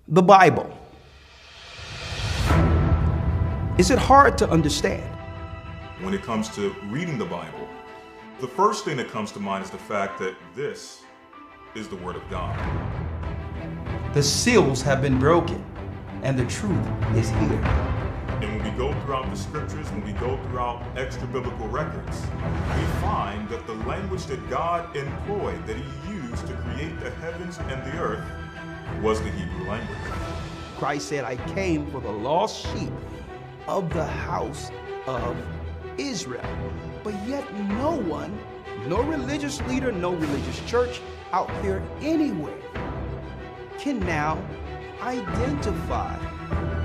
The Bible. Is it hard to understand? When it comes to reading the Bible, the first thing that comes to mind is the fact that this is the Word of God. The seals have been broken, and the truth is here. And when we go throughout the scriptures, when we go throughout extra biblical records, we find that the language that God employed, that He used to create the heavens and the earth, was the Hebrew language. Christ said, I came for the lost sheep of the house of Israel. But yet no one, no religious leader, no religious church out there anywhere can now identify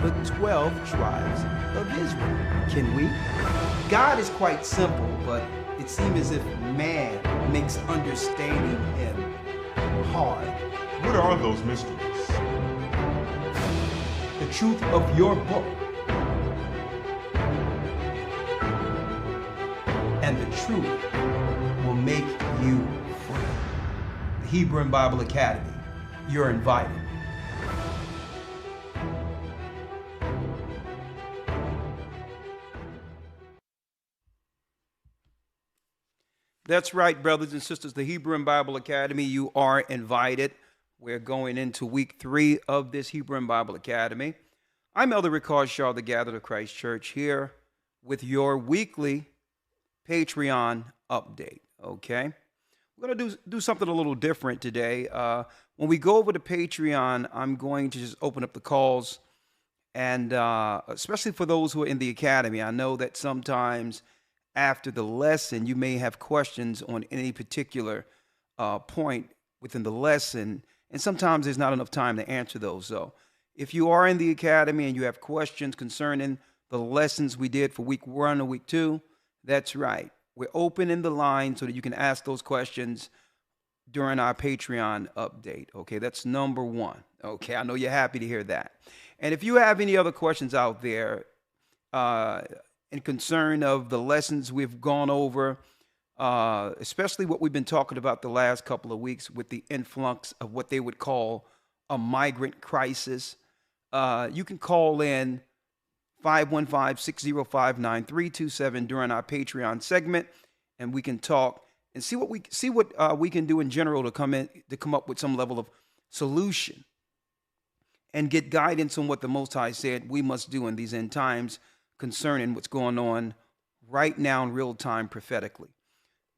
the 12 tribes of Israel. Can we? God is quite simple, but it seems as if man makes understanding Him hard. What are those mysteries? The truth of your book and the truth will make you free. The Hebrew and Bible Academy, you're invited. That's right, brothers and sisters, the Hebrew and Bible Academy, you are invited. We're going into week 3 of this Hebrew and Bible Academy. I'm Elder Ricard Shaw, the Gathered of Christ Church, here with your weekly Patreon update, okay? We're going to do something a little different today. When we go over to Patreon, I'm going to just open up the calls, and especially for those who are in the Academy. I know that sometimes after the lesson, you may have questions on any particular point within the lesson, and sometimes there's not enough time to answer those. So if you are in the Academy and you have questions concerning the lessons we did for week 1 or week 2, that's right. We're opening the line so that you can ask those questions during our Patreon update. Okay, that's number 1. Okay, I know you're happy to hear that. And if you have any other questions out there in concern of the lessons we've gone over, especially what we've been talking about the last couple of weeks with the influx of what they would call a migrant crisis, you can call in 515-605-9327 during our Patreon segment, and we can talk and see what we can do in general to come up with some level of solution and get guidance on what the Most High said we must do in these end times concerning what's going on right now in real time prophetically.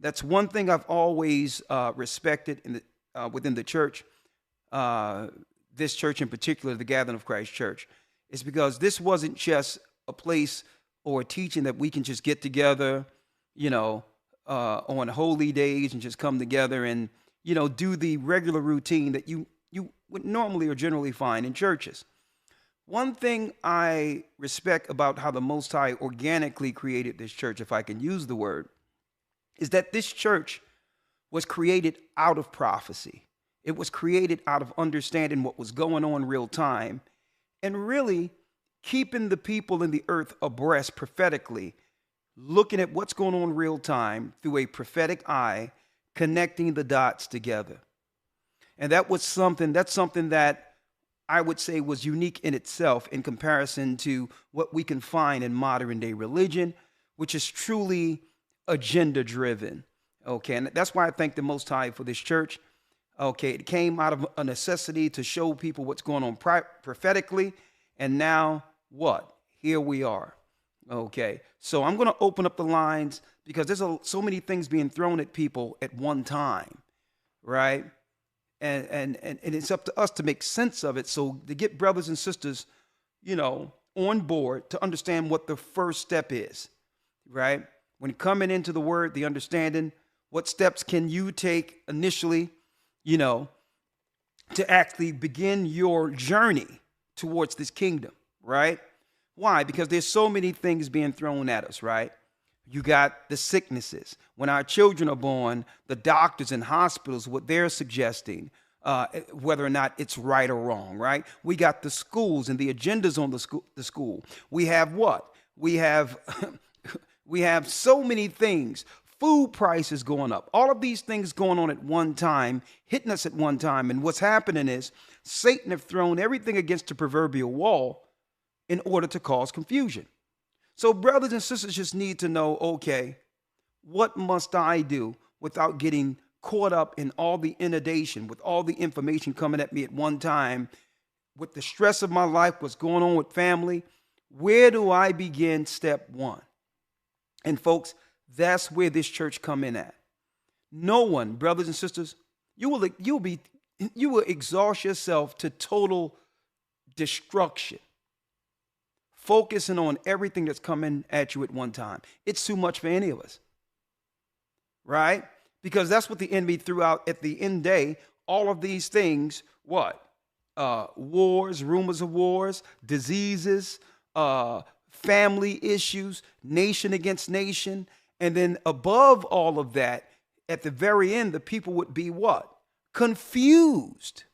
That's one thing I've always respected within the church, this church in particular, the Gathering of Christ Church, is because this wasn't just a place or a teaching that we can just get together, on holy days and just come together and, do the regular routine that you would normally or generally find in churches. One thing I respect about how the Most High organically created this church, if I can use the word, is that this church was created out of prophecy. It was created out of understanding what was going on real time and really keeping the people in the earth abreast prophetically, looking at what's going on real time through a prophetic eye, connecting the dots together. And that's something that I would say was unique in itself in comparison to what we can find in modern day religion, which is truly agenda driven. Okay. And that's why I thank the Most High for this church. Okay. It came out of a necessity to show people what's going on prophetically. And now what? Here we are. Okay. So I'm going to open up the lines because there's so many things being thrown at people at one time. Right. And it's up to us to make sense of it. So to get brothers and sisters, on board to understand what the first step is, right? When coming into the word, the understanding, what steps can you take initially, to actually begin your journey towards this kingdom, right? Why? Because there's so many things being thrown at us, right? You got the sicknesses. When our children are born, the doctors and hospitals, what they're suggesting, whether or not it's right or wrong, right? We got the schools and the agendas on the school. We have what? We have we have so many things Food prices going up. All of these things going on at one time, hitting us at one time. And what's happening is Satan have thrown everything against the proverbial wall in order to cause confusion. So brothers and sisters just need to know, okay, what must I do without getting caught up in all the inundation, with all the information coming at me at one time, with the stress of my life, what's going on with family? Where do I begin? Step one. And folks, that's where this church come in at. No one, brothers and sisters, you will exhaust yourself to total destruction, focusing on everything that's coming at you at one time. It's too much for any of us, right? Because that's what the enemy threw out at the end day. All of these things, what? Wars, rumors of wars, diseases, family issues, nation against nation. And then above all of that, at the very end, the people would be what? Confused.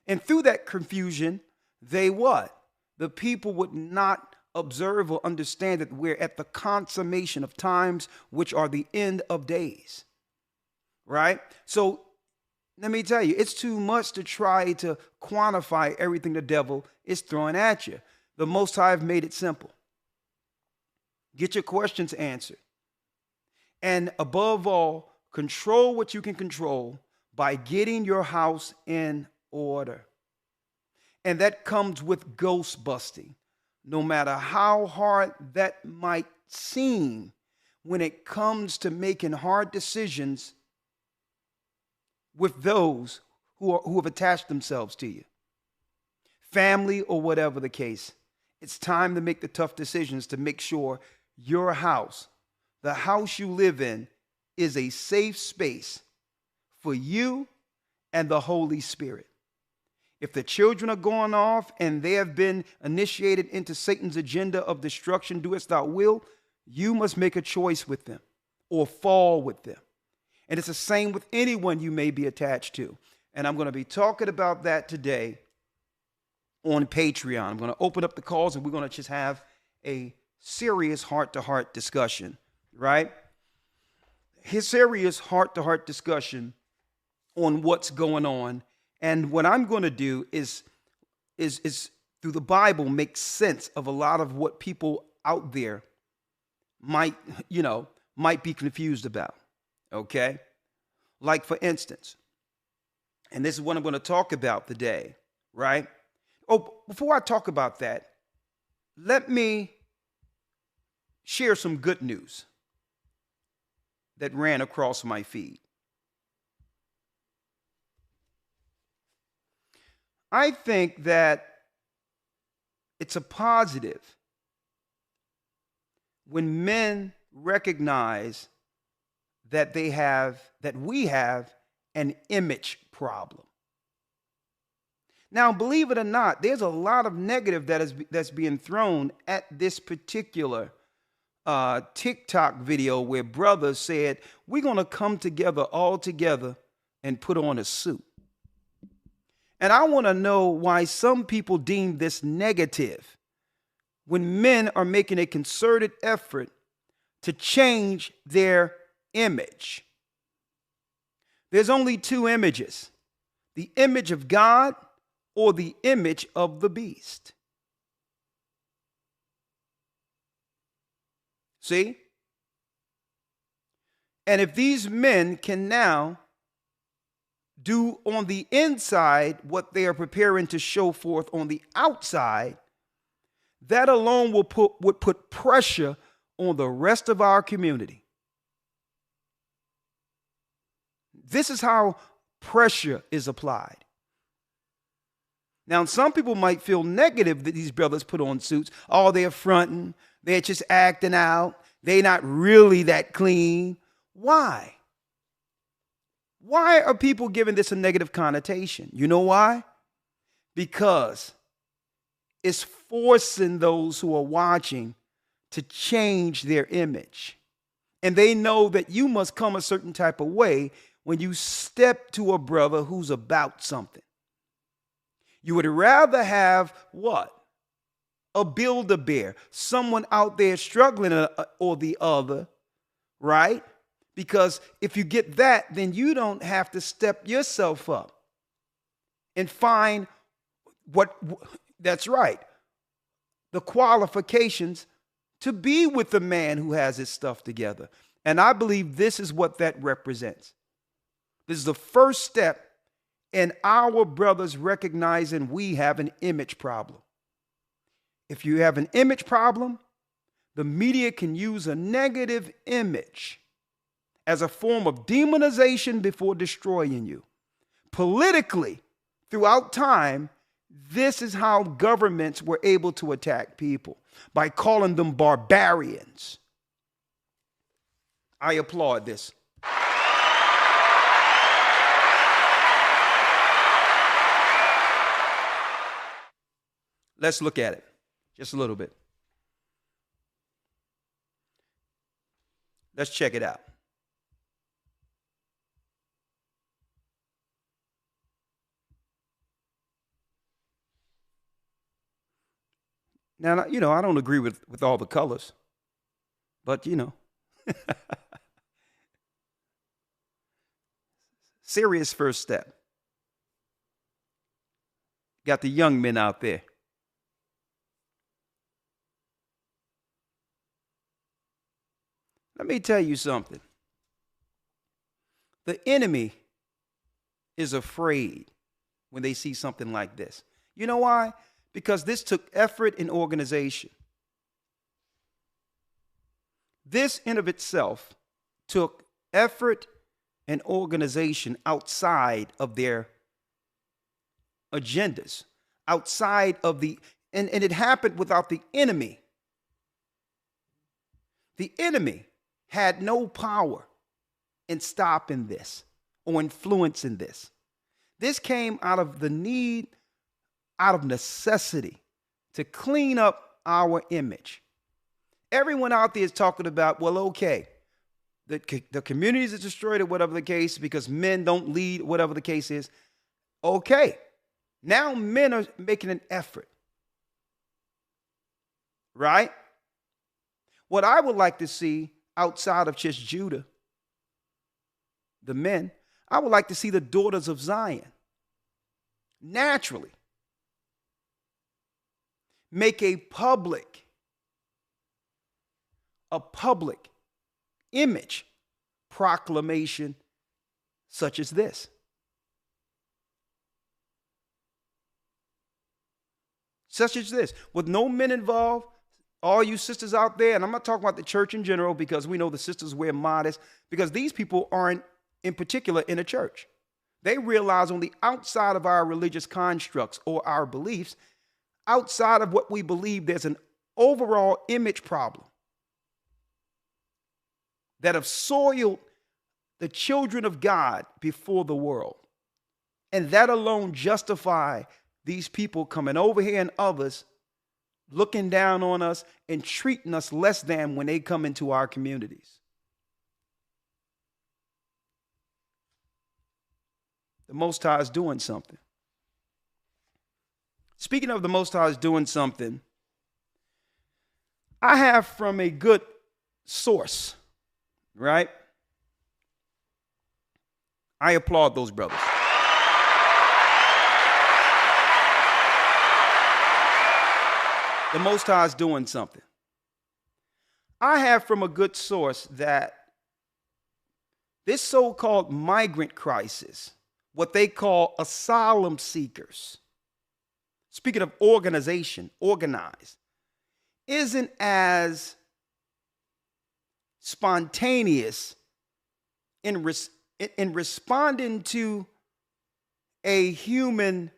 And through that confusion, they what? The people would not observe or understand that we're at the consummation of times, which are the end of days. Right? So let me tell you, it's too much to try to quantify everything the devil is throwing at you. The Most High have made it simple. Get your questions answered. And above all, control what you can control by getting your house in order. And that comes with ghost busting. No matter how hard that might seem, when it comes to making hard decisions with those who have attached themselves to you, family or whatever the case, it's time to make the tough decisions to make sure your house, the house you live in, is a safe space for you and the Holy Spirit. If the children are going off and they have been initiated into Satan's agenda of destruction, do as thou will, you must make a choice with them or fall with them. And it's the same with anyone you may be attached to. And I'm going to be talking about that today on Patreon. I'm going to open up the calls and we're going to just have a serious heart-to-heart discussion, right? His serious heart-to-heart discussion on what's going on. And what I'm going to do is through the Bible make sense of a lot of what people out there might be confused about. Okay? Like for instance, and this is what I'm going to talk about today, right? Oh, before I talk about that, let me share some good news that ran across my feed. I think that it's a positive when men recognize that we have an image problem. Now, believe it or not, there's a lot of negative that's being thrown at this particular TikTok video where brothers said, we're going to come together all together and put on a suit. And I want to know why some people deem this negative when men are making a concerted effort to change their image. There's only two images: the image of God or the image of the beast. See? And if these men can now do on the inside what they are preparing to show forth on the outside, that alone would put pressure on the rest of our community. This is how pressure is applied. Now, some people might feel negative that these brothers put on suits. Oh, they're fronting. They're just acting out. They're not really that clean. Why? Why are people giving this a negative connotation? You know why? Because it's forcing those who are watching to change their image. And they know that you must come a certain type of way when you step to a brother who's about something. You would rather have what? A Build-A-Bear, someone out there struggling or the other, right? Because if you get that, then you don't have to step yourself up and find that's right, the qualifications to be with the man who has his stuff together. And I believe this is what that represents. This is the first step in our brothers recognizing we have an image problem. If you have an image problem, the media can use a negative image as a form of demonization before destroying you. Politically, throughout time, this is how governments were able to attack people, by calling them barbarians. I applaud this. Let's look at it just a little bit. Let's check it out. Now, I don't agree with all the colors, but, serious first step. Got the young men out there. Let me tell you something. The enemy is afraid when they see something like this. You know why? Because this took effort and organization. This in of itself took effort and organization outside of their agendas, outside of and it happened without the enemy. The enemy had no power in stopping this or influencing this. This came out of the need, out of necessity, to clean up our image. Everyone out there is talking about, well, okay, the communities are destroyed or whatever the case because men don't lead, whatever the case is. Okay, now men are making an effort, right? What I would like to see outside of just Judah, the men, I would like to see the daughters of Zion naturally make a public image proclamation such as this. Such as this, with no men involved. All you sisters out there, and I'm not talking about the church in general because we know the sisters wear modest, because these people aren't in particular in a church. They realize on the outside of our religious constructs or our beliefs, outside of what we believe, there's an overall image problem that have soiled the children of God before the world. And that alone justify these people coming over here and others looking down on us and treating us less than when they come into our communities. The Most High is doing something. Speaking of the Most High is doing something, I have from a good source, right? I applaud those brothers. The Most High is doing something. I have from a good source that this so-called migrant crisis, what they call asylum seekers, speaking of organization, organized, isn't as spontaneous in responding to a human,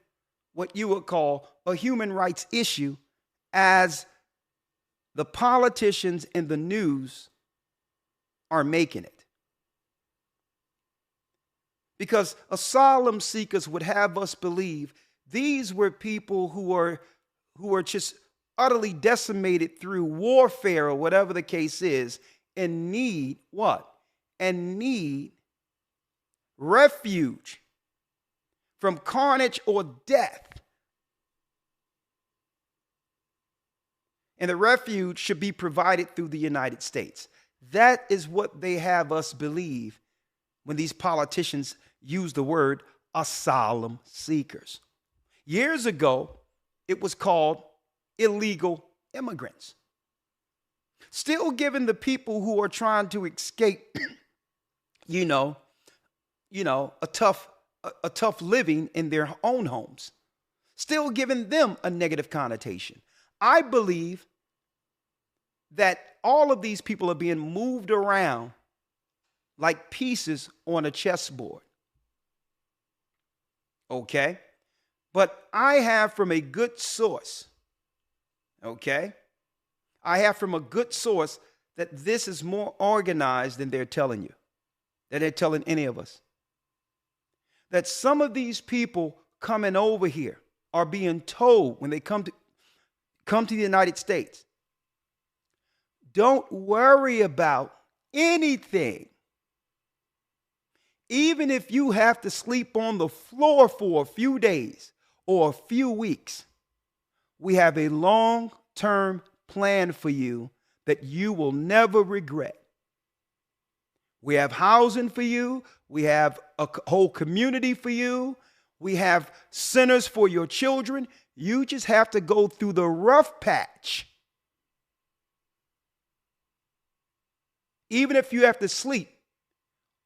what you would call a human rights issue, as the politicians in the news are making it. Because asylum seekers would have us believe these were people who are just utterly decimated through warfare or whatever the case is, and need what? And need refuge from carnage or death. And the refuge should be provided through the United States. That is what they have us believe when these politicians use the word asylum seekers. Years ago, it was called illegal immigrants. Still giving the people who are trying to escape, a tough living in their own homes. Still giving them a negative connotation. I believe that all of these people are being moved around like pieces on a chessboard. Okay? But I have from a good source, okay? I have from a good source that this is more organized than they're telling you, than they're telling any of us. That some of these people coming over here are being told when they come to the United States, don't worry about anything. Even if you have to sleep on the floor for a few days or a few weeks, we have a long-term plan for you that you will never regret. We have housing for you. We have a whole community for you. We have centers for your children. You just have to go through the rough patch. Even if you have to sleep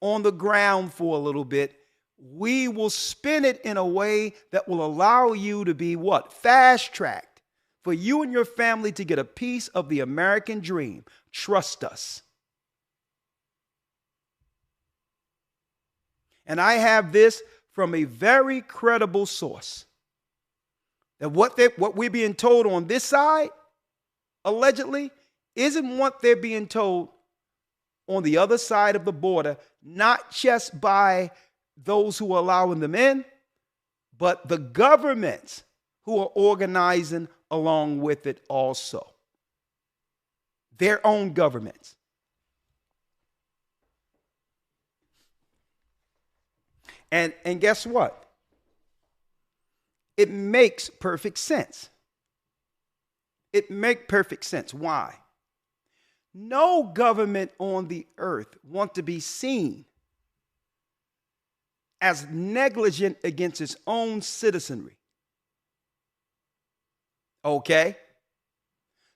on the ground for a little bit, we will spin it in a way that will allow you to be what? Fast-tracked for you and your family to get a piece of the American dream. Trust us. And I have this from a very credible source. That what we're being told on this side, allegedly, isn't what they're being told on the other side of the border, not just by those who are allowing them in, but the governments who are organizing along with it also. Their own governments. And guess what? It makes perfect sense. It makes perfect sense. Why? No government on the earth wants to be seen as negligent against its own citizenry. Okay?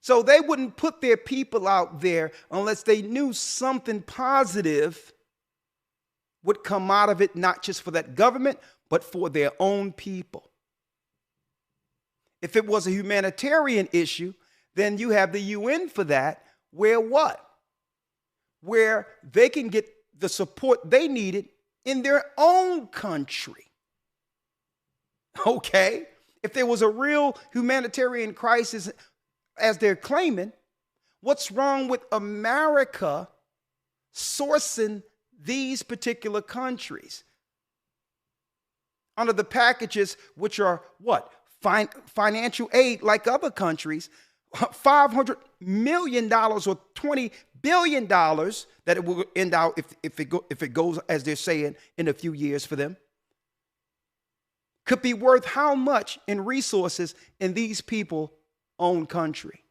So they wouldn't put their people out there unless they knew something positive would come out of it, not just for that government, but for their own people. If it was a humanitarian issue, then you have the UN for that, where what? Where they can get the support they needed in their own country. Okay? If there was a real humanitarian crisis, as they're claiming, what's wrong with America sourcing these particular countries under the packages, which are what? Financial aid, like other countries, $500 million or $20 billion that it will end out if it goes as they're saying in a few years for them. Could be worth how much in resources in these people's own country?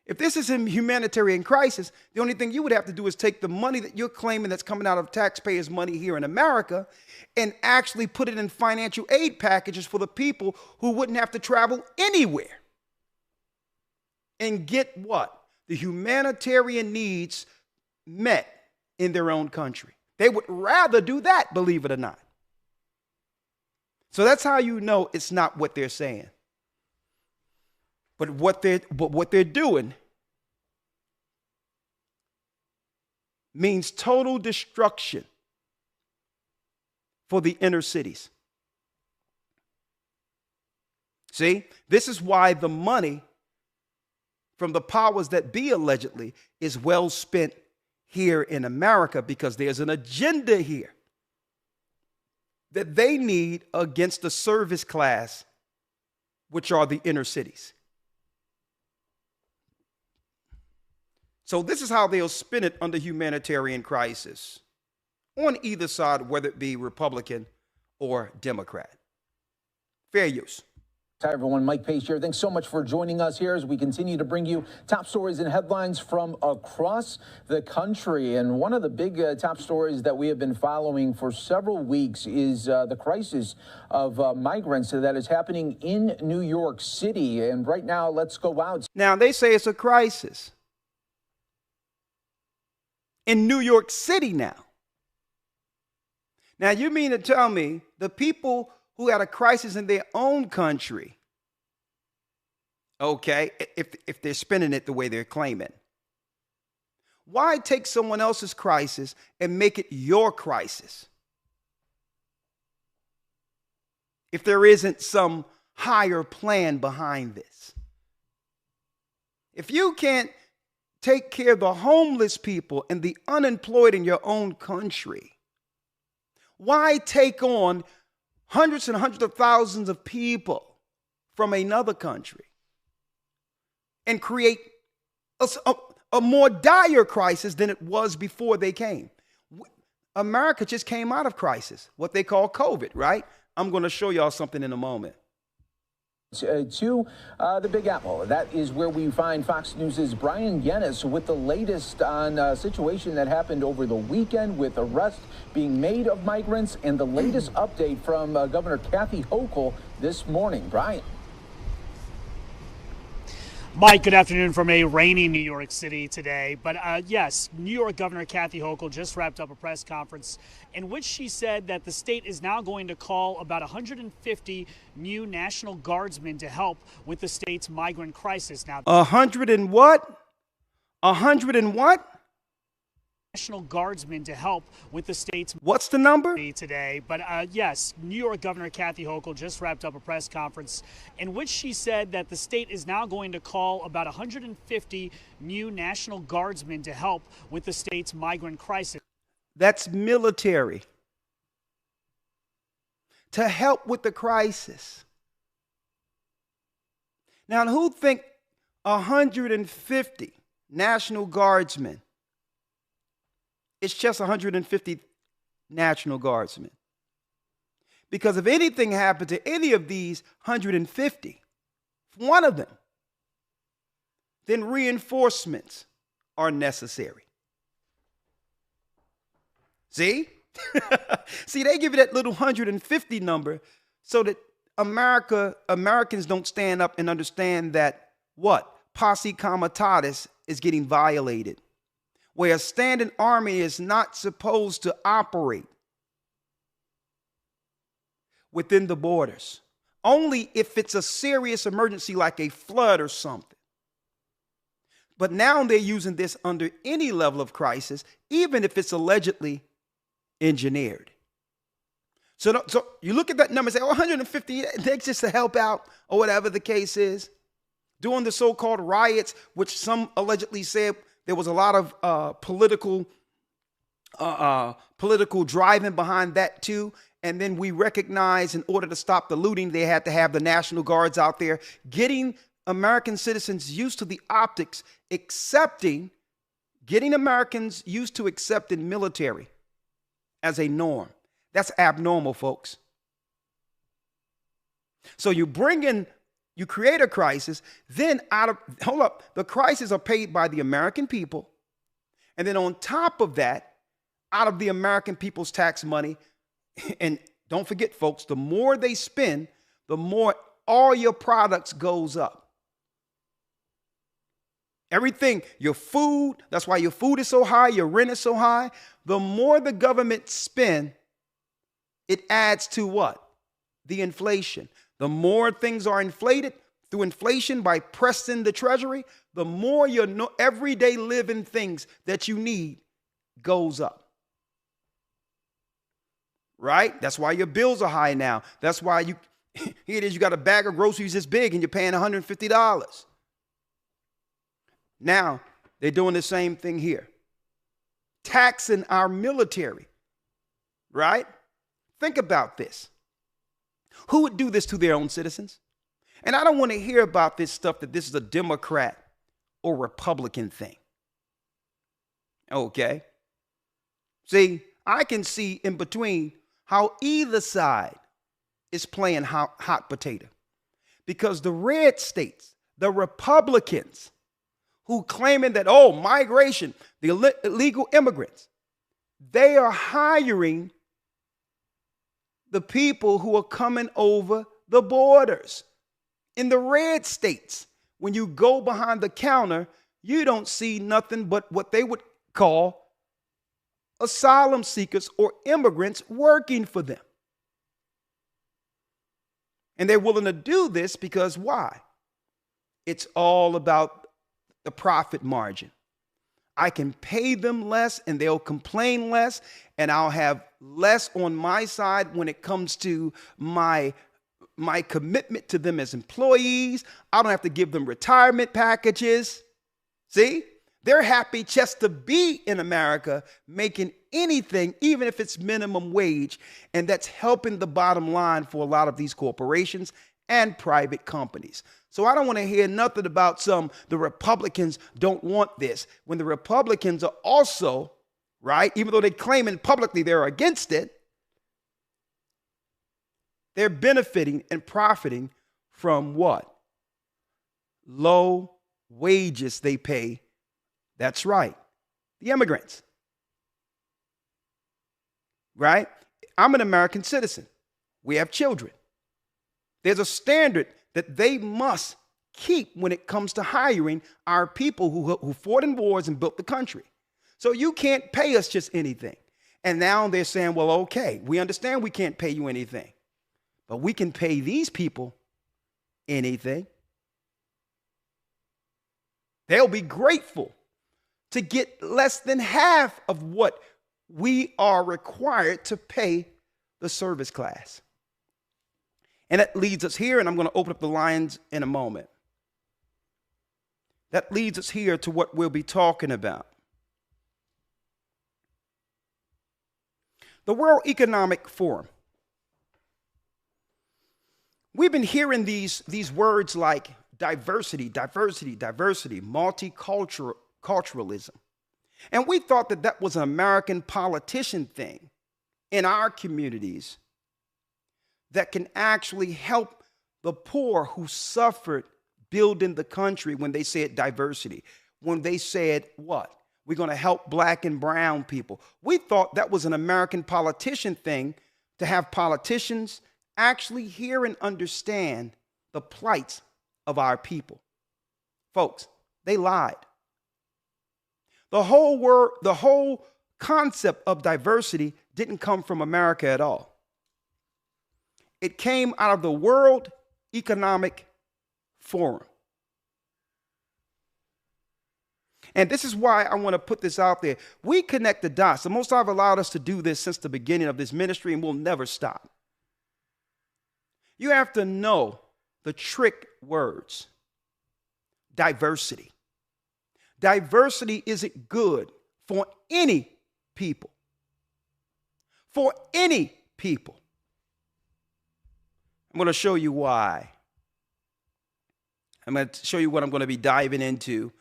If this is a humanitarian crisis, the only thing you would have to do is take the money that you're claiming that's coming out of taxpayers' money here in America and actually put it in financial aid packages for the people who wouldn't have to travel anywhere and get what? The humanitarian needs met in their own country. They would rather do that, believe it or not. So that's how you know it's not what they're saying. But what they're doing means total destruction for the inner cities. See, this is why the money from the powers that be allegedly is well spent here in America, because there's an agenda here that they need against the service class, which are the inner cities. So this is how they'll spin it under humanitarian crisis on either side, whether it be Republican or Democrat. Fair use. Hi, everyone. Mike Pace here. Thanks so much for joining us here as we continue to bring you top stories and headlines from across the country. And one of the big top stories that we have been following for several weeks is the crisis of migrants that is happening in New York City. And right now, let's go out. Now, they say it's a crisis in New York City now. Now, you mean to tell me the people who had a crisis in their own country, okay, if they're spending it the way they're claiming, why take someone else's crisis and make it your crisis? If there isn't some higher plan behind this. If you can't take care of the homeless people and the unemployed in your own country, why take on hundreds and hundreds of thousands of people from another country and create a more dire crisis than it was before they came? America just came out of crisis, what they call COVID, right? I'm going to show y'all something in a moment. To the Big Apple. That is where we find Fox News' Brian Yennis with the latest on a situation that happened over the weekend with arrests being made of migrants and the latest update from Governor Kathy Hochul this morning. Brian. Mike, good afternoon from a rainy New York City today. But yes, New York Governor Kathy Hochul just wrapped up a press conference in which she said that the state is now going to call about 150 new National Guardsmen to help with the state's migrant crisis. Now, 100 and what? 100 and what? National Guardsmen to help with the state's what's the number today. But yes, New York Governor Kathy Hochul just wrapped up a press conference in which she said that the state is now going to call about 150 new National Guardsmen to help with the state's migrant crisis. That's military to help with the crisis. Now, who think 150 National Guardsmen? It's just 150 National Guardsmen. Because if anything happened to any of these 150, one of them, then reinforcements are necessary. See? See, they give you that little 150 number so that Americans don't stand up and understand that what? Posse comitatus is getting violated, where a standing army is not supposed to operate within the borders, only if it's a serious emergency like a flood or something. But now they're using this under any level of crisis, even if it's allegedly engineered. So you look at that number and say, oh, 150, that's just to help out, or whatever the case is. During the so-called riots, which some allegedly said there was a lot of political driving behind that too. And then we recognize in order to stop the looting, they had to have the National Guards out there getting American citizens used to the optics, getting Americans used to accepting military as a norm. That's abnormal, folks. So you create a crisis, then the crises are paid by the American people. And then on top of that, out of the American people's tax money, and don't forget, folks, the more they spend, the more all your products goes up. Everything, your food, that's why your food is so high, your rent is so high. The more the government spend, it adds to what? The inflation. The more things are inflated through inflation by pressing the treasury, the more your everyday living things that you need goes up. Right? That's why your bills are high now. That's why here it is, you got a bag of groceries this big and you're paying $150. Now, they're doing the same thing here. Taxing our military. Right? Think about this. Who would do this to their own citizens? And I don't want to hear about this stuff that this is a Democrat or Republican thing. Okay? See, I can see in between how either side is playing hot potato. because the red states, the Republicans who claiming that, oh, migration, the illegal immigrants, they are hiring the people who are coming over the borders. In the red states, when you go behind the counter, you don't see nothing but what they would call asylum seekers or immigrants working for them. And they're willing to do this because why? It's all about the profit margin. I can pay them less and they'll complain less, and I'll have less on my side when it comes to my commitment to them as employees. I don't have to give them retirement packages. See? They're happy just to be in America making anything, even if it's minimum wage. And that's helping the bottom line for a lot of these corporations and private companies. So I don't want to hear nothing about the Republicans don't want this, when the Republicans are also, right, even though they claim it publicly they're against it, they're benefiting and profiting from what? Low wages they pay. That's right, the immigrants. Right? I'm an American citizen. We have children. There's a standard that they must keep when it comes to hiring our people who fought in wars and built the country. So you can't pay us just anything. And now they're saying, well, okay, we understand we can't pay you anything, but we can pay these people anything. They'll be grateful to get less than half of what we are required to pay the service class. And that leads us here, and I'm going to open up the lines in a moment. That leads us here to what we'll be talking about. The World Economic Forum. We've been hearing these words like diversity, multiculturalism. And we thought that that was an American politician thing in our communities that can actually help the poor who suffered building the country when they said diversity. When they said what? We're going to help black and brown people. We thought that was an American politician thing to have politicians actually hear and understand the plights of our people. Folks, they lied. The whole concept of diversity didn't come from America at all. It came out of the World Economic Forum. And this is why I want to put this out there. We connect the dots. The Most High have allowed us to do this since the beginning of this ministry, and we'll never stop. You have to know the trick words. Diversity. Diversity isn't good for any people. For any people. I'm going to show you why. I'm going to show you what I'm going to be diving into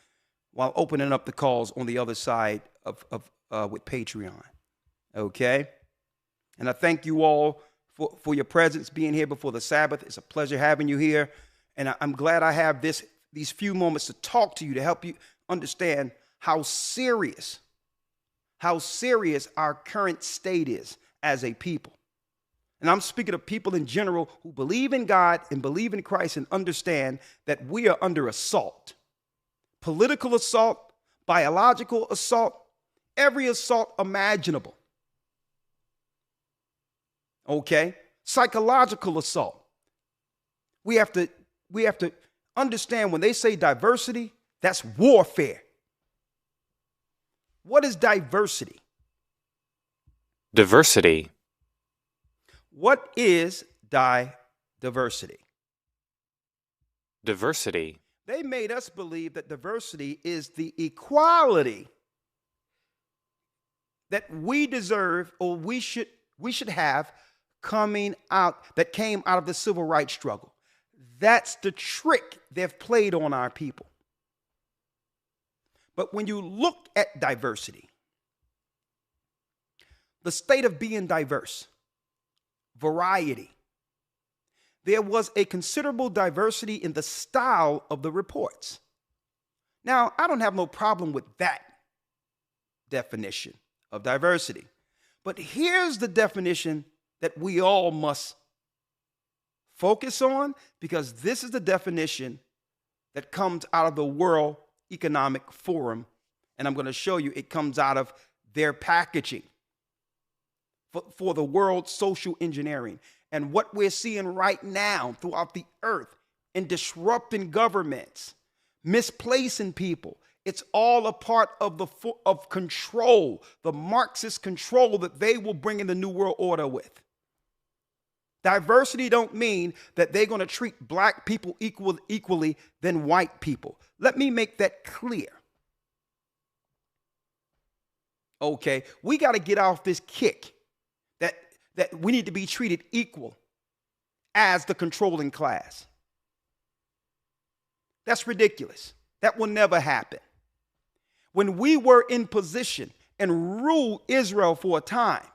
while opening up the calls on the other side of with Patreon. Okay? And I thank you all for your presence, being here before the Sabbath. It's a pleasure having you here. And I'm glad I have these few moments to talk to you, to help you understand how serious our current state is as a people. And I'm speaking of people in general who believe in God and believe in Christ and understand that we are under assault. Political assault, biological assault, every assault imaginable. Okay? Psychological assault. We have to understand when they say diversity, that's warfare. What is diversity? Diversity. What is diversity? Diversity. They made us believe that diversity is the equality that we deserve or we should have coming out, that came out of the civil rights struggle. That's the trick they've played on our people. But when you look at diversity, the state of being diverse, variety, there was a considerable diversity in the style of the reports. Now, I don't have no problem with that definition of diversity. But here's the definition that we all must focus on, because this is the definition that comes out of the World Economic Forum. And I'm going to show you it comes out of their packaging for the world social engineering. And what we're seeing right now throughout the earth in disrupting governments, misplacing people, it's all a part of of control, the Marxist control that they will bring in the New World Order with. Diversity don't mean that they're going to treat black people equally than white people. Let me make that clear. Okay, we got to get off this kick that we need to be treated equal as the controlling class. That's ridiculous. That will never happen. When we were in position and ruled Israel for a time,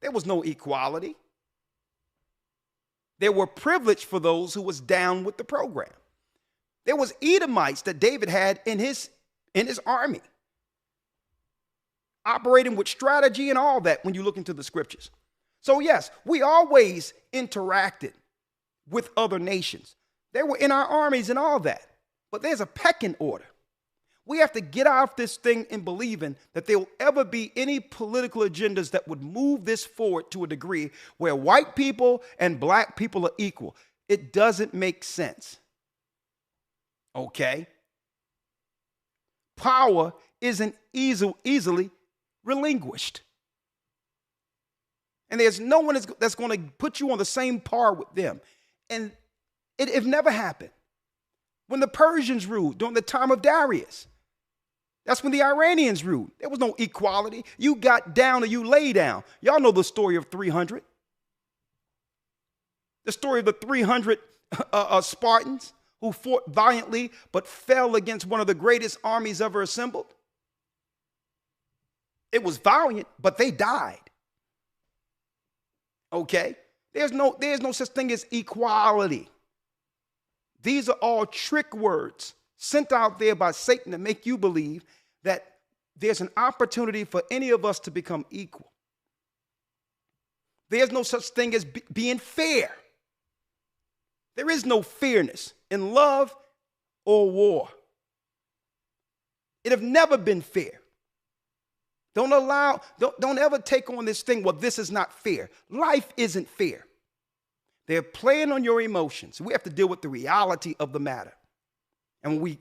there was no equality. There were privilege for those who was down with the program. There was Edomites that David had in his army, operating with strategy and all that when you look into the scriptures. So yes, we always interacted with other nations. They were in our armies and all that. But there's a pecking order. We have to get off this thing in believing that there will ever be any political agendas that would move this forward to a degree where white people and black people are equal. It doesn't make sense. Okay? Power isn't easily relinquished. And there's no one that's going to put you on the same par with them. And it never happened. When the Persians ruled during the time of Darius, that's when the Iranians ruled. There was no equality. You got down or you lay down. Y'all know the story of 300. The story of the 300 Spartans who fought valiantly but fell against one of the greatest armies ever assembled. It was valiant, but they died. Okay? There's no such thing as equality. These are all trick words sent out there by Satan to make you believe that there's an opportunity for any of us to become equal. There's no such thing as being fair. There is no fairness in love or war. It have never been fair. Don't ever take on this thing, well, this is not fair. Life isn't fair. They're playing on your emotions. We have to deal with the reality of the matter. And when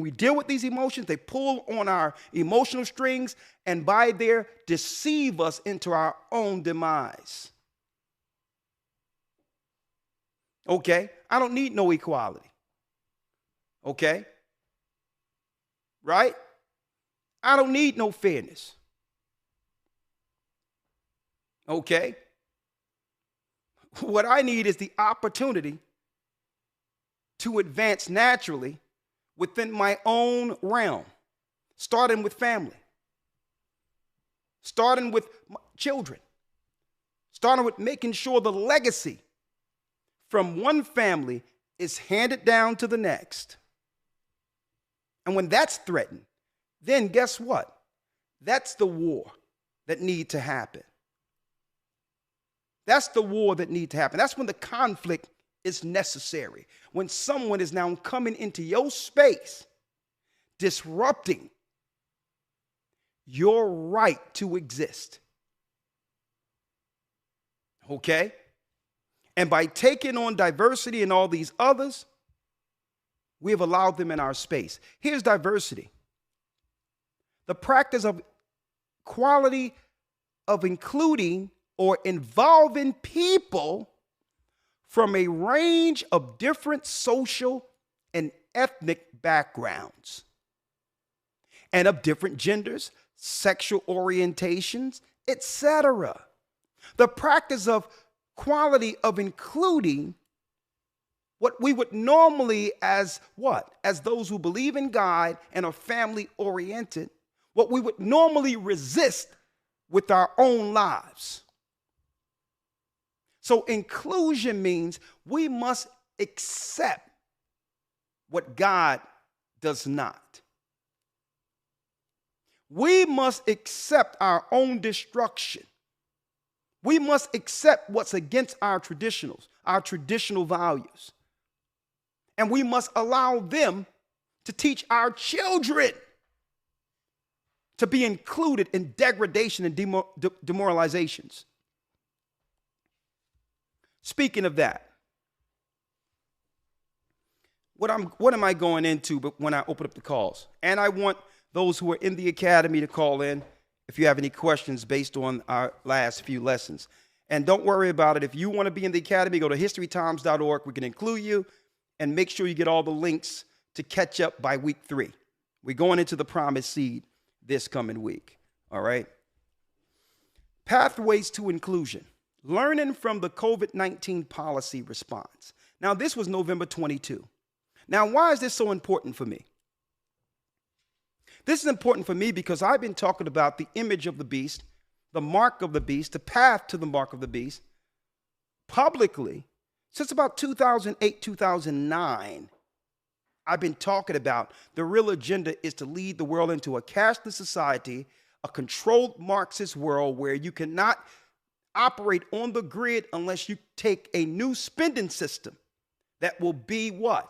we deal with these emotions, they pull on our emotional strings and by there deceive us into our own demise. Okay? I don't need no equality. Okay? Right? I don't need no fairness. Okay? What I need is the opportunity to advance naturally within my own realm, starting with family, starting with children, starting with making sure the legacy from one family is handed down to the next. And when that's threatened, then guess what? That's the war that needs to happen. That's the war that needs to happen. That's when the conflict is necessary. When someone is now coming into your space, disrupting your right to exist. Okay? And by taking on diversity and all these others, we have allowed them in our space. Here's diversity. The practice of quality of including or involving people from a range of different social and ethnic backgrounds and of different genders, sexual orientations, etc. The practice of quality of including what we would normally as what? As those who believe in God and are family oriented, what we would normally resist with our own lives. So inclusion means we must accept what God does not. We must accept our own destruction. We must accept what's against our traditional values. And we must allow them to teach our children to be included in degradation and demoralizations. Speaking of that, what am I going into when I open up the calls? And I want those who are in the academy to call in if you have any questions based on our last few lessons. And don't worry about it. If you want to be in the academy, go to historytimes.org. We can include you and make sure you get all the links to catch up by week 3. We're going into the promised seed this coming week. All right. Pathways to inclusion. Learning from the COVID-19 policy response. Now, this was November 22. Now, why is this so important for me? This is important for me because I've been talking about the image of the beast, the mark of the beast, the path to the mark of the beast publicly since about 2008, 2009. I've been talking about the real agenda is to lead the world into a cashless society, a controlled Marxist world where you cannot operate on the grid unless you take a new spending system that will be what?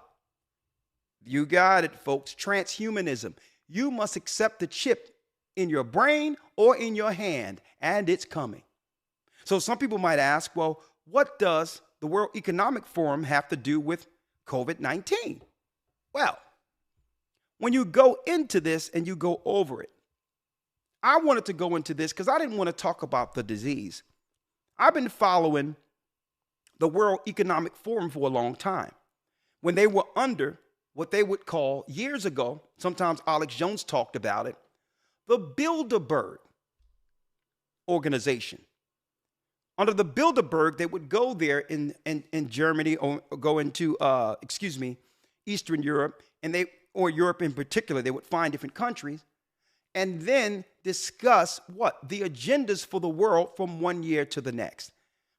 You got it, folks. Transhumanism. You must accept the chip in your brain or in your hand, and it's coming. So some people might ask, well, what does the World Economic Forum have to do with COVID-19? Well, when you go into this and you go over it, I wanted to go into this because I didn't want to talk about the disease. I've been following the World Economic Forum for a long time. When they were under what they would call, years ago, sometimes Alex Jones talked about it, the Bilderberg organization. Under the Bilderberg, they would go there in Germany or go into, Eastern Europe, or Europe in particular. They would find different countries and then discuss what? The agendas for the world from one year to the next.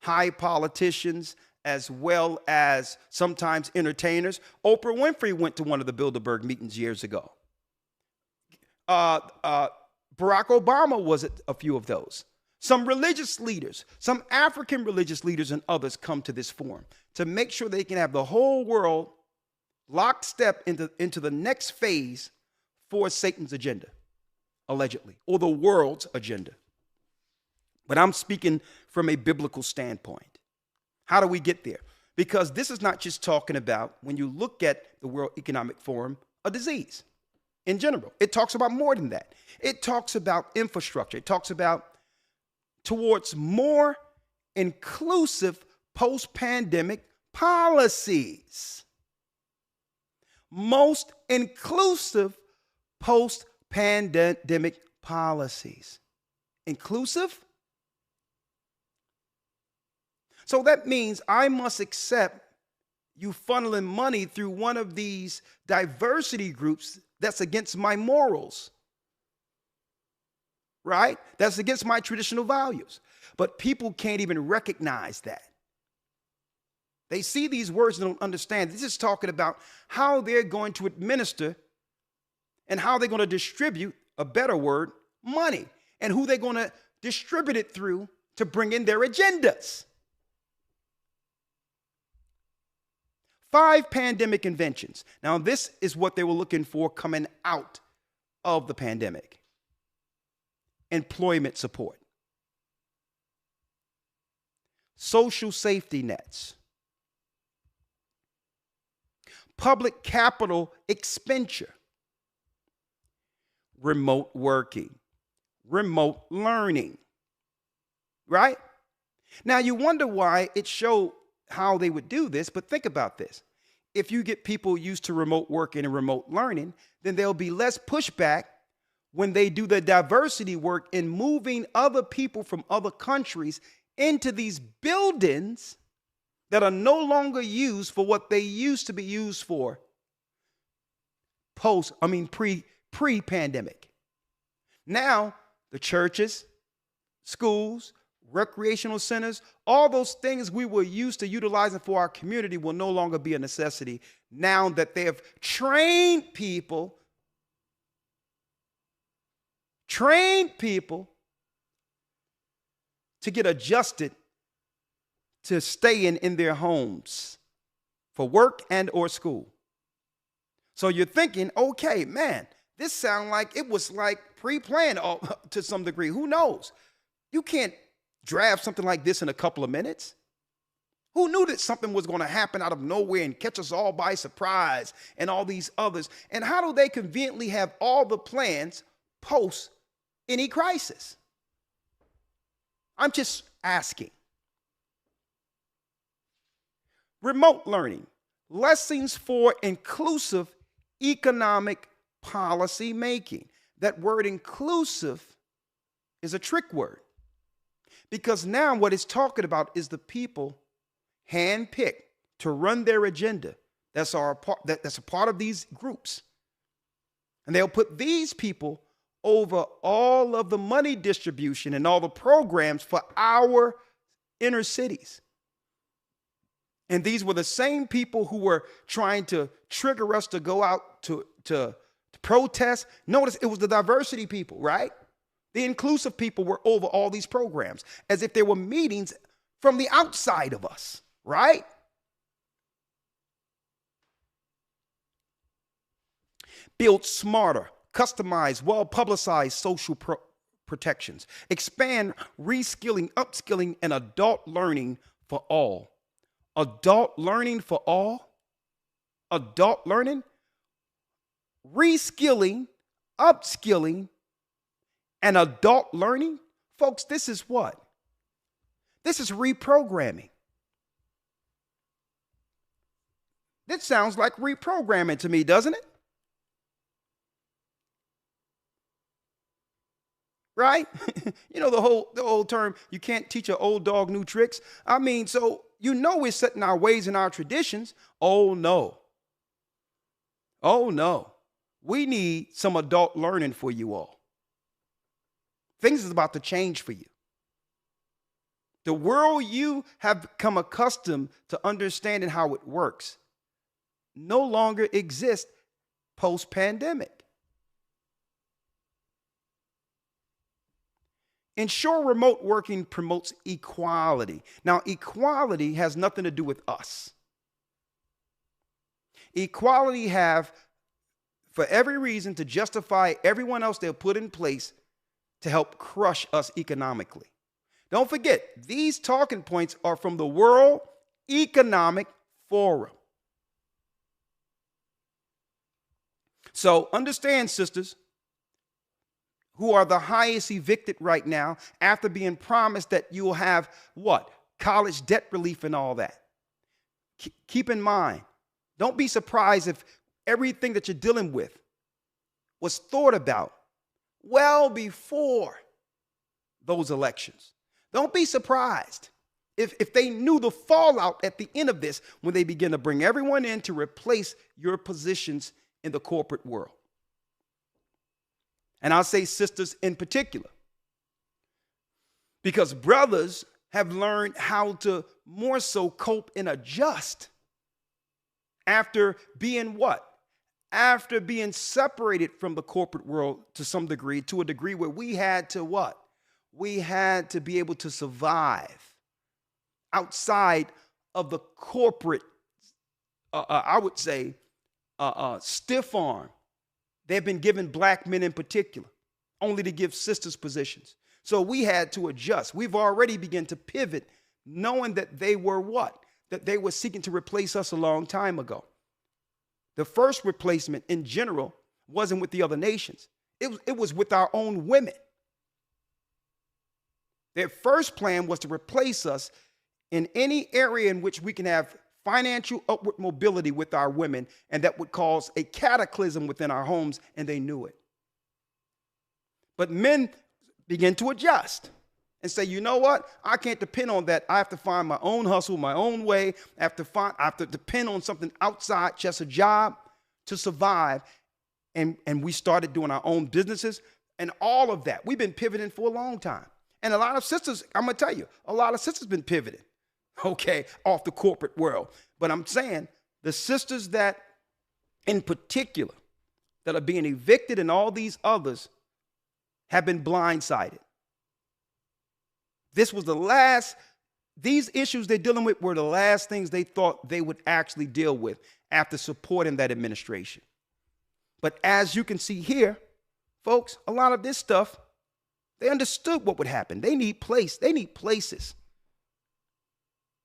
High politicians, as well as sometimes entertainers. Oprah Winfrey went to one of the Bilderberg meetings years ago. Barack Obama was at a few of those. Some religious leaders, some African religious leaders and others come to this forum to make sure they can have the whole world lockstep into the next phase for Satan's agenda, allegedly, or the world's agenda. But I'm speaking from a biblical standpoint. How do we get there? Because this is not just talking about, when you look at the World Economic Forum, a disease in general. It talks about more than that. It talks about infrastructure. It talks about towards more inclusive post-pandemic policies. Most inclusive post-pandemic policies. Inclusive? So that means I must accept you funneling money through one of these diversity groups that's against my morals, right? That's against my traditional values. But people can't even recognize that. They see these words and don't understand. This is talking about how they're going to administer and how they're going to distribute, a better word, money, and who they're going to distribute it through to bring in their agendas. 5 pandemic inventions. Now, this is what they were looking for coming out of the pandemic. Employment support. Social safety nets. Public capital expenditure. Remote working. Remote learning. Right? Now, you wonder why it showed how they would do this, but think about this. If you get people used to remote working and remote learning, then there'll be less pushback when they do the diversity work in moving other people from other countries into these buildings that are no longer used for what they used to be used for pre-pandemic. Now, the churches, schools, recreational centers, all those things we were used to utilizing for our community will no longer be a necessity now that they have trained people to get adjusted to staying in their homes for work and or school. So you're thinking, okay, man, this sounds like it was like pre-planned to some degree. Who knows? You can't draft something like this in a couple of minutes. Who knew that something was going to happen out of nowhere and catch us all by surprise and all these others? And how do they conveniently have all the plans post any crisis? I'm just asking. Remote learning, lessons for inclusive economic policy making. That word inclusive is a trick word, because now what it's talking about is the people handpicked to run their agenda. That's a part of these groups. And they'll put these people over all of the money distribution and all the programs for our inner cities. And these were the same people who were trying to trigger us to go out to protest. Notice it was the diversity people, right? The inclusive people were over all these programs as if there were meetings from the outside of us, right? Build smarter, customized, well-publicized social protections. Expand reskilling, upskilling, and adult learning for all. Adult learning for all? Adult learning? Reskilling, upskilling, and adult learning? Folks, this is what? This is reprogramming. This sounds like reprogramming to me, doesn't it? Right? You know, the whole term, you can't teach an old dog new tricks. I mean, so you know we're setting our ways and our traditions. Oh, no. Oh, no. We need some adult learning for you all. Things is about to change for you. The world you have become accustomed to understanding how it works no longer exists post-pandemic. Ensure remote working promotes equality. Now, equality has nothing to do with us. Equality have, for every reason, to justify everyone else they'll put in place to help crush us economically. Don't forget, these talking points are from the World Economic Forum. So understand, sisters, who are the highest evicted right now after being promised that you will have what? College debt relief and all that. Keep in mind, don't be surprised if everything that you're dealing with was thought about well before those elections. Don't be surprised if they knew the fallout at the end of this when they begin to bring everyone in to replace your positions in the corporate world. And I'll say sisters in particular, because brothers have learned how to more so cope and adjust after being what? After being separated from the corporate world to some degree, to a degree where we had to what? We had to be able to survive outside of the corporate, I would say, stiff arm. They've been given black men in particular, only to give sisters positions. So we had to adjust. We've already begun to pivot, knowing that they were what? That they were seeking to replace us a long time ago. The first replacement in general wasn't with the other nations. It was with our own women. Their first plan was to replace us in any area in which we can have financial upward mobility with our women, and that would cause a cataclysm within our homes, and they knew it. But men begin to adjust and say, you know what? I can't depend on that. I have to find my own hustle, my own way. I have to depend on something outside just a job to survive. And we started doing our own businesses and all of that. We've been pivoting for a long time. And a lot of sisters, I'm going to tell you, a lot of sisters been pivoted, okay, off the corporate world. But I'm saying the sisters that in particular that are being evicted and all these others have been blindsided. This was the last, these issues they're dealing with were the last things they thought they would actually deal with after supporting that administration. But as you can see here, folks, a lot of this stuff, they understood what would happen. They need places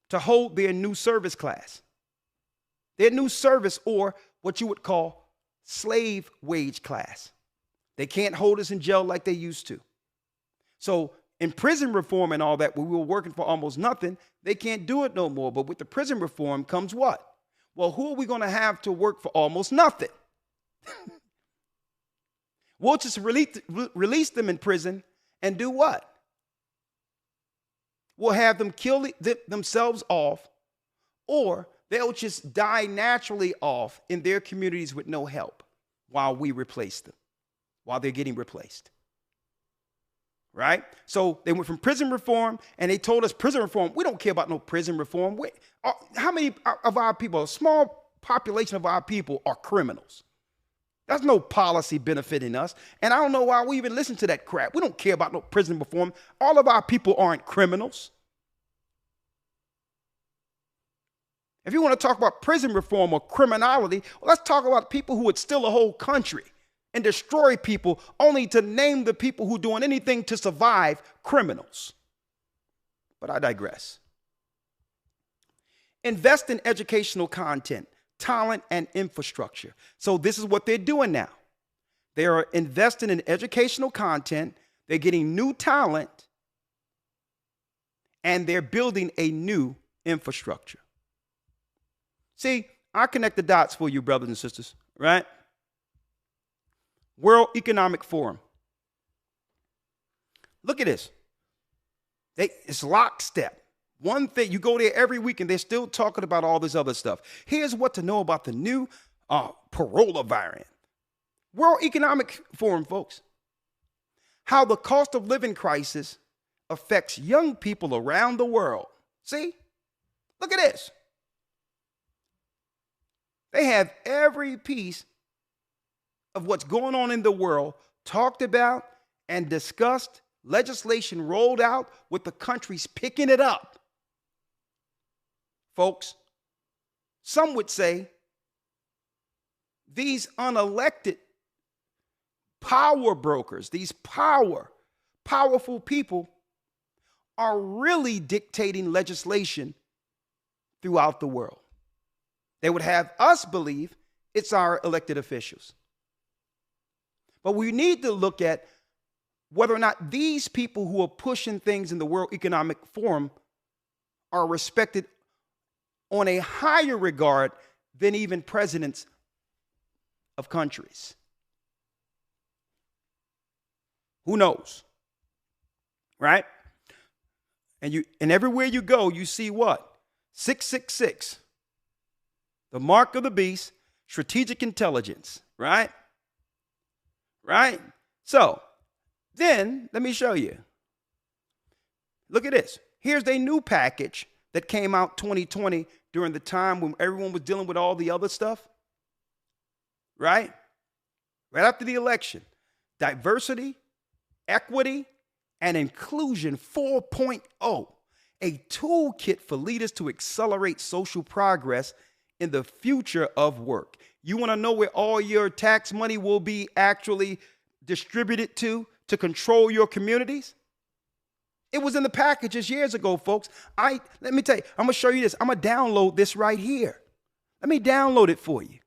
to hold their new service class, their new service, or what you would call slave wage class. They can't hold us in jail like they used to. So in prison reform and all that, where we were working for almost nothing, they can't do it no more. But with the prison reform comes what? Well, who are we going to have to work for almost nothing? We'll just release them in prison and do what? We'll have them kill themselves off, or they'll just die naturally off in their communities with no help while we replace them, while they're getting replaced. Right? So they went from prison reform, and they told us prison reform, we don't care about no prison reform. How many of our people, a small population of our people, are criminals? There's no policy benefiting us. And I don't know why we even listen to that crap. We don't care about no prison reform. All of our people aren't criminals. If you want to talk about prison reform or criminality, well, let's talk about people who would steal a whole country and destroy people only to name the people who are doing anything to survive criminals. But I digress. Invest in educational content, talent, and infrastructure. So this is what they're doing now. They are investing in educational content. They're getting new talent, and they're building a new infrastructure. See, I connect the dots for you, brothers and sisters, right? World Economic Forum. Look at this. It's lockstep. One thing, you go there every week and they're still talking about all this other stuff. Here's what to know about the new Corolla variant. World Economic Forum, folks. How the cost of living crisis affects young people around the world. See? Look at this. They have every piece of what's going on in the world talked about and discussed, legislation rolled out with the countries picking it up. Folks, some would say these unelected power brokers, these powerful people are really dictating legislation throughout the world. They would have us believe it's our elected officials. But we need to look at whether or not these people who are pushing things in the World Economic Forum are respected on a higher regard than even presidents of countries. Who knows? Right? And everywhere you go, you see what? 666. The mark of the beast, strategic intelligence, right? Right? So, then let me show you. Look at this. Here's a new package that came out 2020 during the time when everyone was dealing with all the other stuff. Right? Right after the election. Diversity, equity, and inclusion 4.0. A toolkit for leaders to accelerate social progress in the future of work. You want to know where all your tax money will be actually distributed to control your communities? It was in the packages years ago, folks. Let me tell you, I'm going to show you this. I'm going to download this right here. Let me download it for you.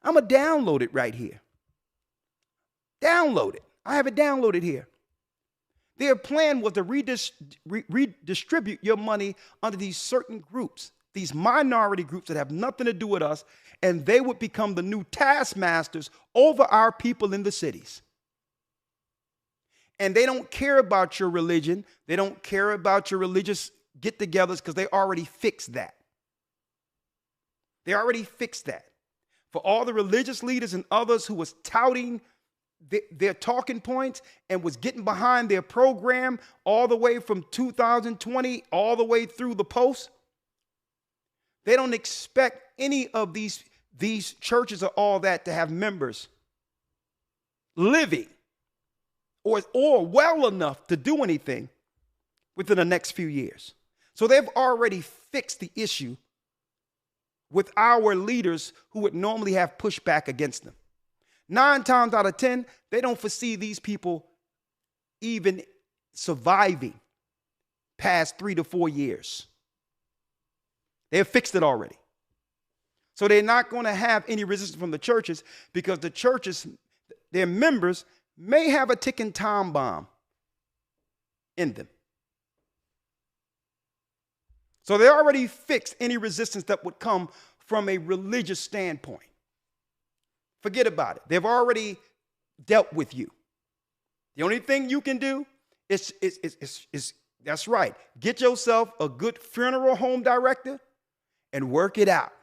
I'm going to download it right here. Download it. I have it downloaded here. Their plan was to redistribute your money under these certain groups, these minority groups that have nothing to do with us, and they would become the new taskmasters over our people in the cities. And they don't care about your religion. They don't care about your religious get-togethers because they already fixed that. They already fixed that. For all the religious leaders and others who was touting their talking points and was getting behind their program all the way from 2020 all the way through the post, they don't expect any of these churches or all that to have members living or well enough to do anything within the next few years. So they've already fixed the issue with our leaders who would normally have pushback against them. 9 times out of 10, they don't foresee these people even surviving past 3 to 4 years. They have fixed it already. So they're not going to have any resistance from the churches because the churches, their members, may have a ticking time bomb in them. So they already fixed any resistance that would come from a religious standpoint. Forget about it. They've already dealt with you. The only thing you can do is that's right. Get yourself a good funeral home director and work it out.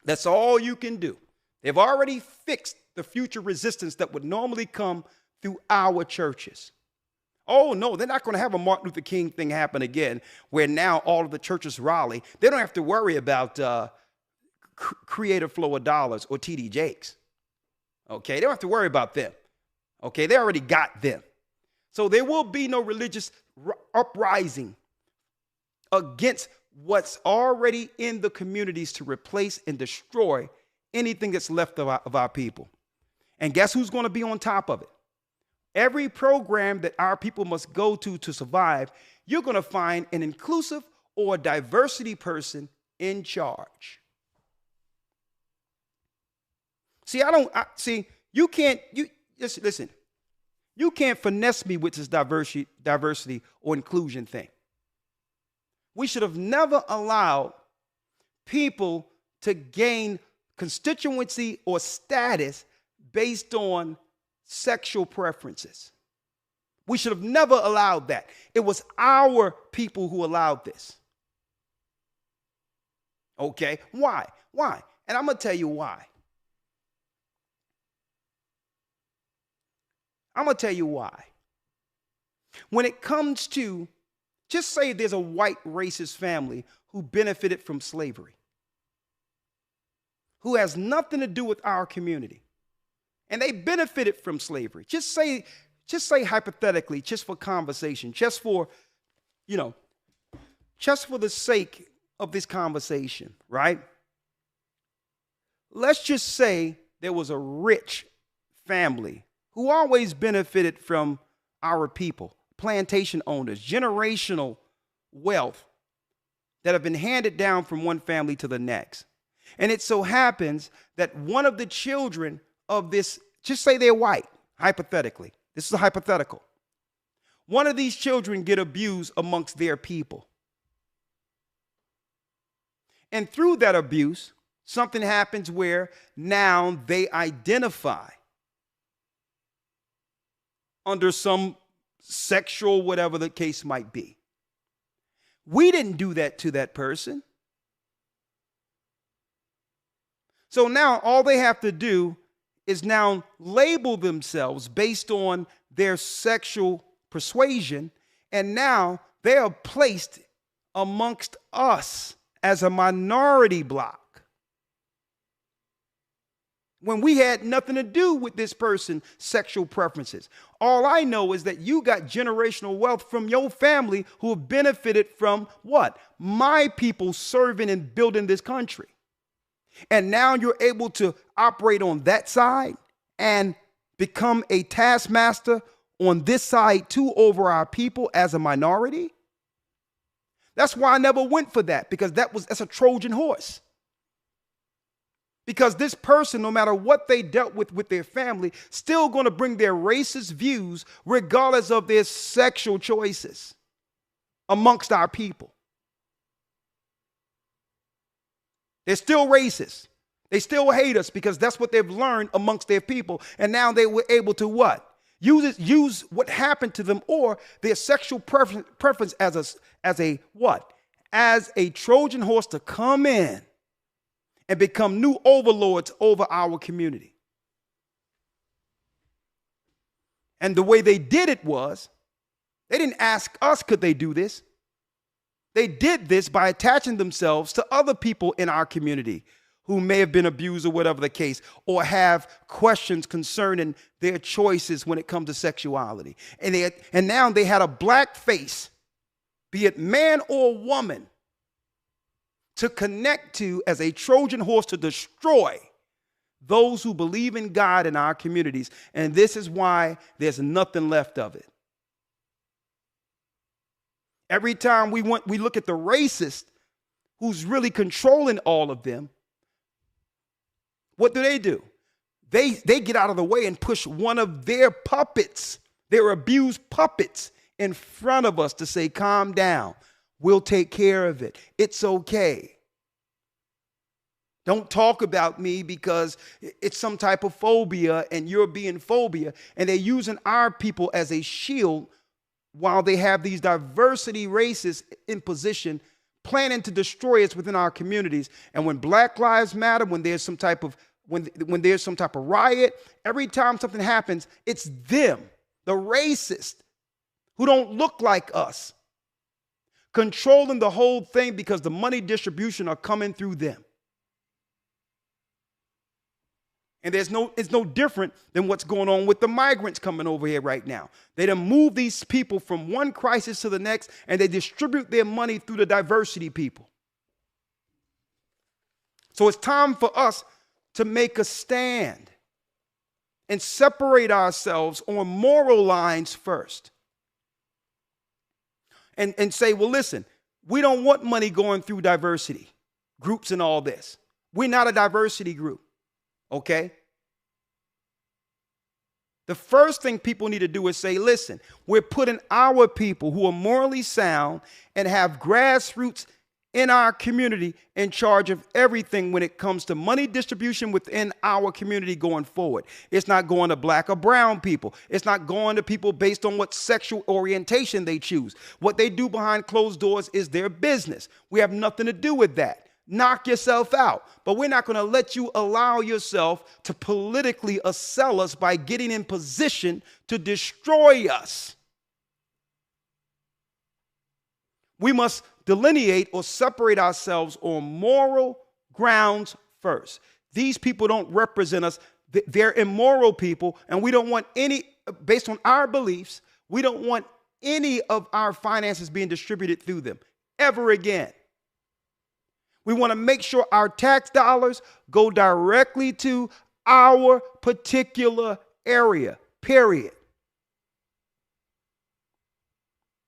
That's all you can do. They've already fixed the future resistance that would normally come through our churches. Oh, no, they're not going to have a Martin Luther King thing happen again where now all of the churches rally. They don't have to worry about creative flow of dollars or TD Jakes. Okay, they don't have to worry about them. Okay, they already got them. So there will be no religious uprising against what's already in the communities to replace and destroy anything that's left of our people. And guess who's going to be on top of it? Every program that our people must go to survive, you're going to find an inclusive or diversity person in charge. You can't finesse me with this diversity or inclusion thing. We should have never allowed people to gain constituency or status based on sexual preferences. We should have never allowed that. It was our people who allowed this. Okay, why? And I'm going to tell you why. When it comes to, just say there's a white racist family who benefited from slavery, who has nothing to do with our community, and they benefited from slavery. Just say hypothetically, just for conversation, just for the sake of this conversation, right? Let's just say there was a rich family who always benefited from our people, plantation owners, generational wealth that have been handed down from one family to the next. And it so happens that one of the children of this, just say they're white, hypothetically. This is a hypothetical. One of these children get abused amongst their people. And through that abuse, something happens where now they identify under some sexual, whatever the case might be. We didn't do that to that person. So now all they have to do is now label themselves based on their sexual persuasion, and now they are placed amongst us as a minority bloc, when we had nothing to do with this person's sexual preferences. All I know is that you got generational wealth from your family who have benefited from what? My people serving and building this country. And now you're able to operate on that side and become a taskmaster on this side too over our people as a minority. That's why I never went for that, because that's a Trojan horse. Because this person, no matter what they dealt with their family, still going to bring their racist views regardless of their sexual choices amongst our people. They're still racist. They still hate us because that's what they've learned amongst their people. And now they were able to what? Use what happened to them or their sexual preference as a what? As a Trojan horse to come in and become new overlords over our community. And the way they did it was, they didn't ask us, could they do this? They did this by attaching themselves to other people in our community who may have been abused or whatever the case, or have questions concerning their choices when it comes to sexuality. And now they had a black face, be it man or woman, to connect to as a Trojan horse to destroy those who believe in God in our communities. And this is why there's nothing left of it. Every time we look at the racist who's really controlling all of them, what do? They get out of the way and push one of their puppets, their abused puppets, in front of us to say, calm down. We'll take care of it. It's okay. Don't talk about me because it's some type of phobia and you're being phobia. And they're using our people as a shield while they have these diversity races in position, planning to destroy us within our communities. And when Black Lives Matter, when there's some type of riot, every time something happens, it's them, the racist, who don't look like us, controlling the whole thing because the money distribution are coming through them. And it's no different than what's going on with the migrants coming over here right now. They done move these people from one crisis to the next, and they distribute their money through the diversity people. So it's time for us to make a stand and separate ourselves on moral lines first. And say, well, listen, we don't want money going through diversity groups and all this. We're not a diversity group. Okay? The first thing people need to do is say, listen, we're putting our people who are morally sound and have grassroots in our community in charge of everything when it comes to money distribution within our community going forward. It's not going to black or brown people. It's not going to people based on what sexual orientation they choose. What they do behind closed doors is their business. We have nothing to do with that. Knock yourself out. But we're not going to let you allow yourself to politically assail us by getting in position to destroy us. We must delineate or separate ourselves on moral grounds first. These people don't represent us. They're immoral people, and we don't want any, based on our beliefs, we don't want any of our finances being distributed through them ever again. We want to make sure our tax dollars go directly to our particular area, period.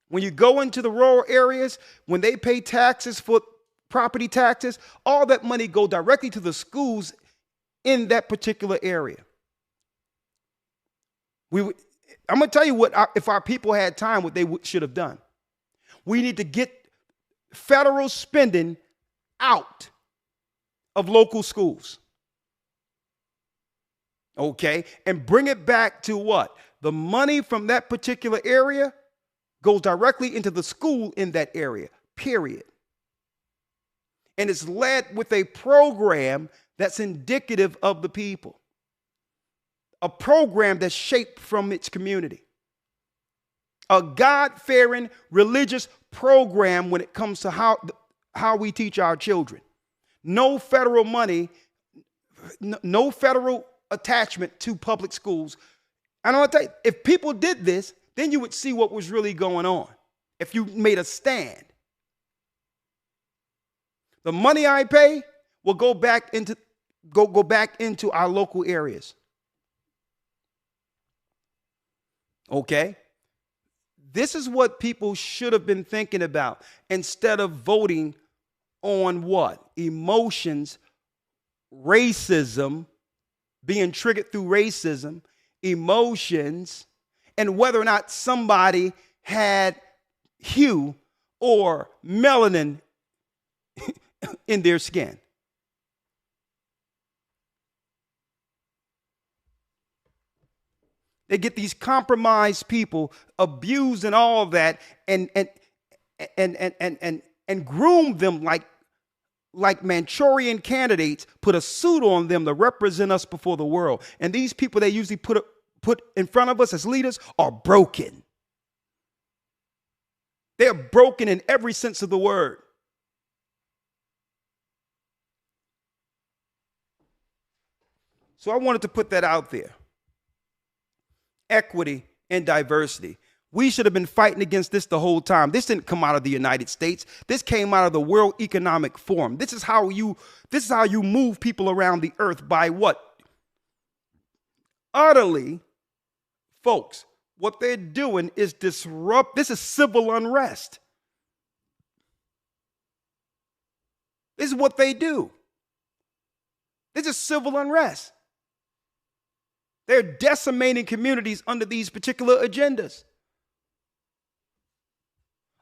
When you go into the rural areas, when they pay taxes for property taxes, all that money go directly to the schools in that particular area. I'm going to tell you what, if our people had time, what they should have done. We need to get federal spending out of local schools. Okay? And bring it back to what? The money from that particular area goes directly into the school in that area, period. And it's led with a program that's indicative of the people. A program that's shaped from its community. A God-fearing religious program when it comes to how we teach our children. No federal money, no federal attachment to public schools. And I'll tell you, if people did this, then you would see what was really going on. If you made a stand. The money I pay will go back into our local areas. Okay? This is what people should have been thinking about instead of voting on what? Emotions, racism, being triggered through racism, emotions, and whether or not somebody had hue or melanin in their skin. They get these compromised people, abused and all of that, and groom them like Manchurian candidates, put a suit on them to represent us before the world. And these people, they usually put put in front of us as leaders are broken. They're broken in every sense of the word. So I wanted to put that out there. Equity and diversity. We should have been fighting against this the whole time. This didn't come out of the United States. This came out of the World Economic Forum. This is how you move people around the earth, by what? Utterly, folks, what they're doing is disrupt. This is civil unrest. This is what they do. This is civil unrest. They're decimating communities under these particular agendas.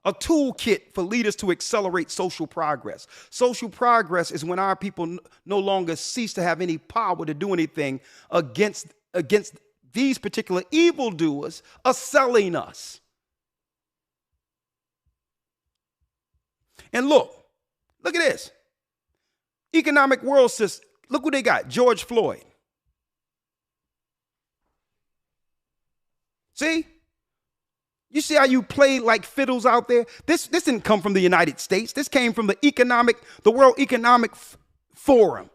A toolkit for leaders to accelerate social progress. Social progress is when our people no longer cease to have any power to do anything against these particular evildoers selling us. And look at this. Economic world system. Look what they got. George Floyd. See? You see how you play like fiddles out there? This didn't come from the United States. This came from the World Economic Forum.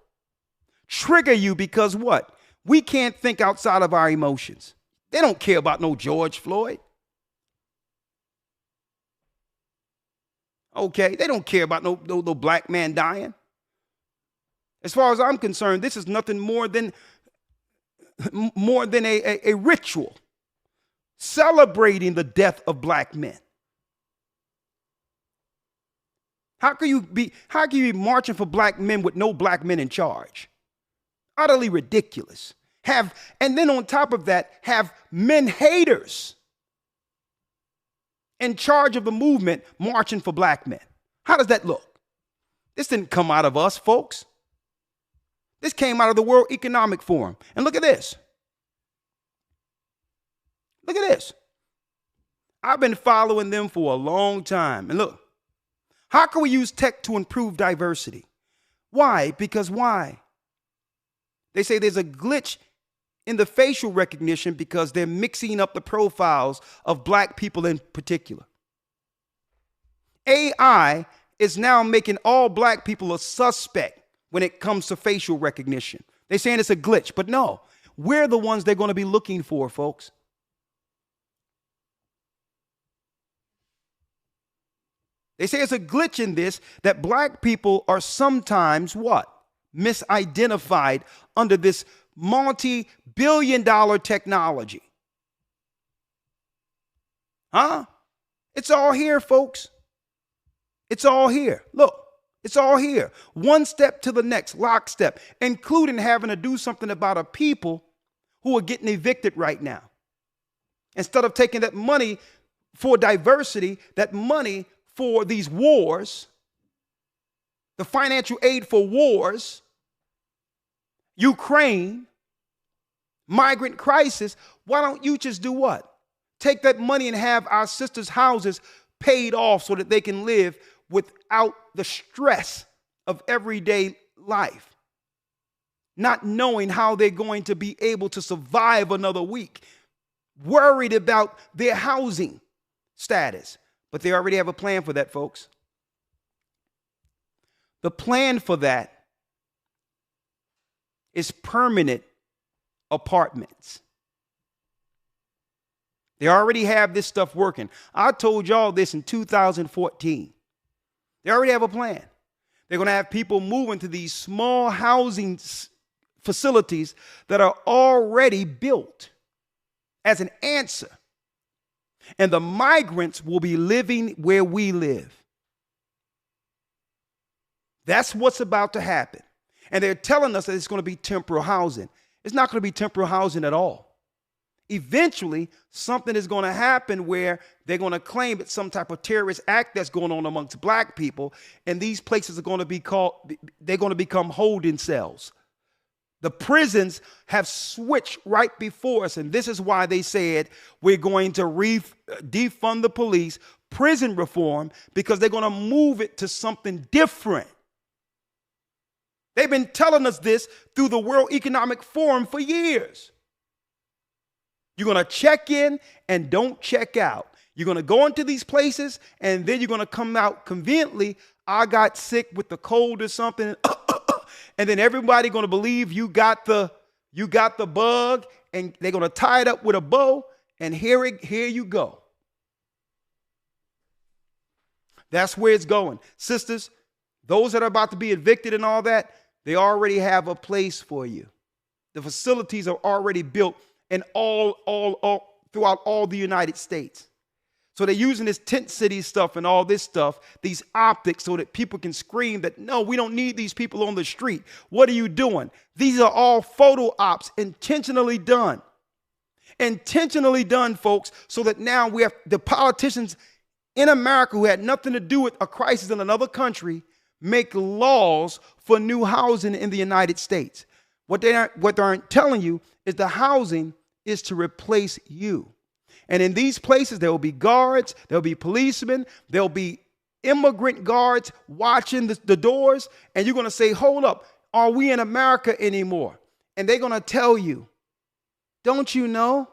Trigger you because what? We can't think outside of our emotions. They don't care about no George Floyd. Okay, they don't care about no black man dying. As far as I'm concerned, this is nothing more than a ritual celebrating the death of black men. How can you be marching for black men with no black men in charge? Utterly ridiculous. And then on top of that, have men haters in charge of the movement marching for black men. How does that look? This didn't come out of us, folks. This came out of the World Economic Forum. And look at this. Look at this. I've been following them for a long time. And look, how can we use tech to improve diversity? Why? Because why? They say there's a glitch in the facial recognition because they're mixing up the profiles of black people in particular. AI is now making all black people a suspect when it comes to facial recognition. They're saying it's a glitch, but no, we're the ones they're going to be looking for, folks. They say it's a glitch in this, that black people are sometimes what? Misidentified under this multi-billion-dollar technology. Huh? It's all here, folks. It's all here. Look, it's all here. One step to the next, lockstep, including having to do something about a people who are getting evicted right now. Instead of taking that money for diversity, that money for these wars, the financial aid for wars, Ukraine, migrant crisis, why don't you just do what? Take that money and have our sisters' houses paid off so that they can live without the stress of everyday life, not knowing how they're going to be able to survive another week, worried about their housing status. But they already have a plan for that, folks. The plan for that is permanent apartments. They already have this stuff working. I told y'all this in 2014. They already have a plan. They're going to have people move into these small housing facilities that are already built as an answer. And the migrants will be living where we live. That's what's about to happen. And they're telling us that it's going to be temporary housing. It's not going to be temporary housing at all. Eventually, something is going to happen where they're going to claim it's some type of terrorist act that's going on amongst black people. And these places are going to be they're going to become holding cells. The prisons have switched right before us, and this is why they said we're going to defund the police, prison reform, because they're going to move it to something different. They've been telling us this through the World Economic Forum for years. You're going to check in and don't check out. You're going to go into these places and then you're going to come out conveniently. I got sick with the cold or something. And then everybody going to believe you got the bug, and they're going to tie it up with a bow, and here you go. That's where it's going. Sisters, those that are about to be evicted and all that, they already have a place for you. The facilities are already built in all throughout all the United States. So they're using this tent city stuff and all this stuff, these optics, so that people can scream that, no, we don't need these people on the street. What are you doing? These are all photo ops intentionally done. Intentionally done, folks, so that now we have the politicians in America who had nothing to do with a crisis in another country make laws for new housing in the United States. What they aren't telling you is the housing is to replace you. And in these places, there will be guards, there'll be policemen, there'll be immigrant guards watching the doors. And you're going to say, hold up, are we in America anymore? And they're going to tell you, don't you know?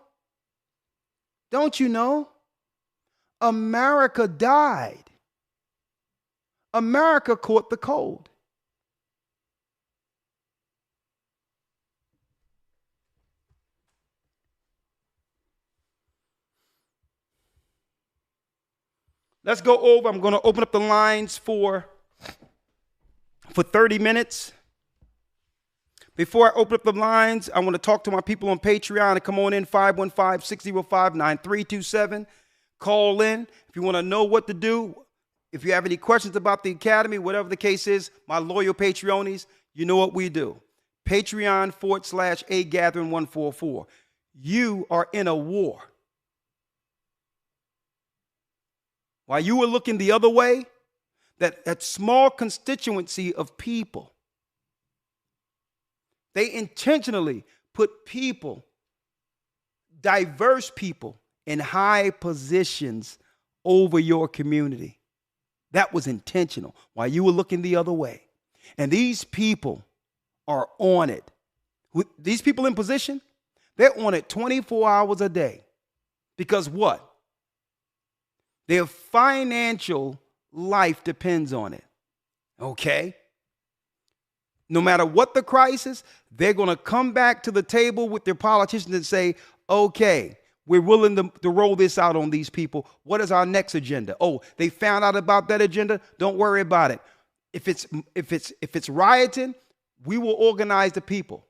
Don't you know? America died. America caught the cold. Let's go over. I'm going to open up the lines for 30 minutes. Before I open up the lines, I want to talk to my people on Patreon and come on in 515-605-9327. Call in if you want to know what to do. If you have any questions about the academy, whatever the case is, my loyal Patreonies, you know what we do. Patreon.com/AGathering144. You are in a war. While you were looking the other way, that small constituency of people, they intentionally put people, diverse people, in high positions over your community. That was intentional while you were looking the other way. And these people are on it. These people in position, they're on it 24 hours a day. Because what? Their financial life depends on it. Okay? No matter what the crisis, they're going to come back to the table with their politicians and say, okay, we're willing to roll this out on these people. What is our next agenda? Oh, they found out about that agenda? Don't worry about it. If it's rioting, we will organize the people.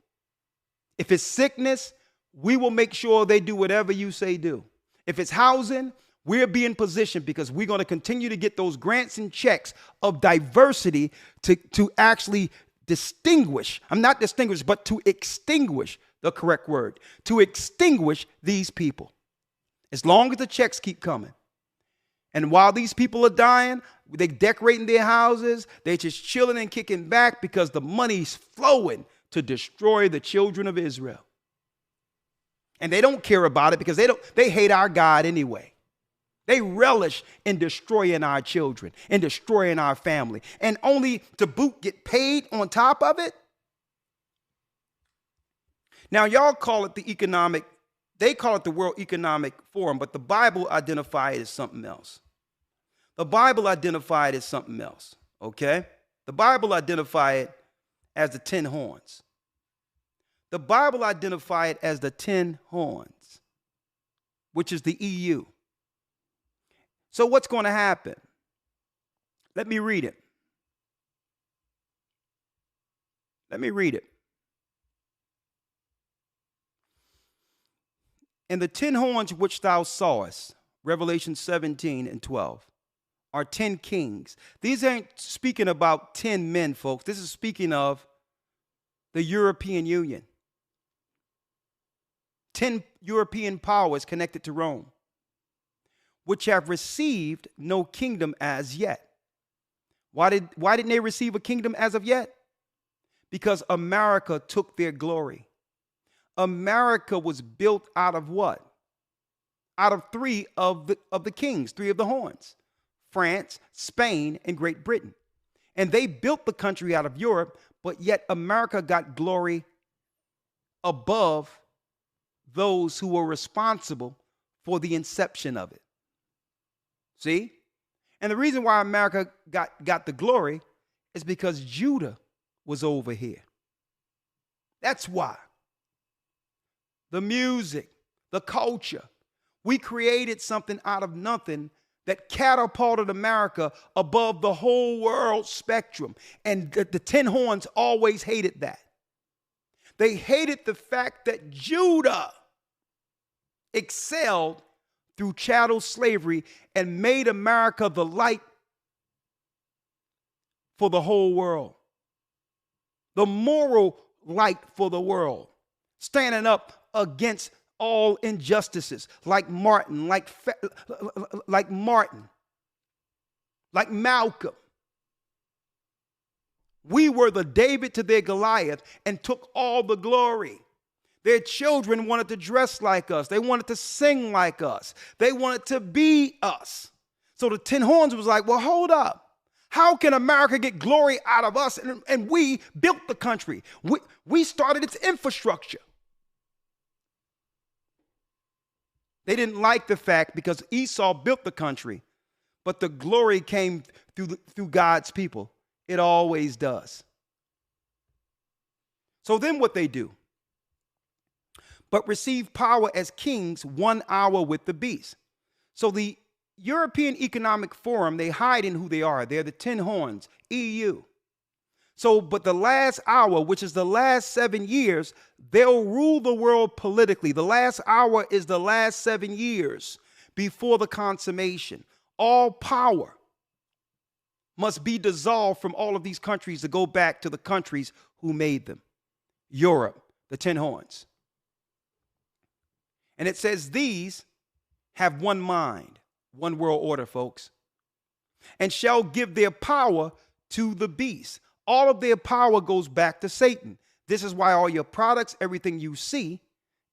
If it's sickness, we will make sure they do whatever you say do. If it's housing, we'll be in position because we're going to continue to get those grants and checks of diversity to actually distinguish. I'm not distinguish, but to extinguish, the correct word, to extinguish these people. As long as the checks keep coming. And while these people are dying, they're decorating their houses, they're just chilling and kicking back because the money's flowing to destroy the children of Israel. And they don't care about it because they hate our God anyway. They relish in destroying our children and destroying our family. And only to boot get paid on top of it. Now, y'all call it they call it the World Economic Forum, but the Bible identified it as something else. The Bible identified it as something else, okay? The Bible identified it as the 10 horns. The Bible identified it as the 10 horns, which is the EU. So what's going to happen? Let me read it. Let me read it. And the 10 horns which thou sawest, Revelation 17:12, are 10 kings. These ain't speaking about 10 men, folks. This is speaking of the European Union. 10 European powers connected to Rome, which have received no kingdom as yet. Why didn't they receive a kingdom as of yet? Because America took their glory. America was built out of what? Out of three of the kings, three of the horns: France, Spain, and Great Britain. And they built the country out of Europe, but yet America got glory above those who were responsible for the inception of it. See? And the reason why America got the glory is because Judah was over here. That's why. The music, the culture. We created something out of nothing that catapulted America above the whole world spectrum. And the Ten Horns always hated that. They hated the fact that Judah excelled through chattel slavery and made America the light for the whole world. The moral light for the world. Standing up against all injustices, like Martin, like Malcolm. We were the David to their Goliath and took all the glory. Their children wanted to dress like us. They wanted to sing like us. They wanted to be us. So the Ten Horns was like, well, hold up. How can America get glory out of us? And we built the country. We started its infrastructure. They didn't like the fact because Esau built the country, but the glory came through God's people. It always does. So then what they do? But receive power as kings 1 hour with the beast. So the European Economic Forum, they hide in who they are. They're the Ten Horns, EU. So, but the last hour, which is the last 7 years, they'll rule the world politically. The last hour is the last 7 years before the consummation. All power must be dissolved from all of these countries to go back to the countries who made them. Europe, the Ten Horns. And it says these have one mind, one world order, folks, and shall give their power to the beast. All of their power goes back to Satan. This is why all your products, everything you see,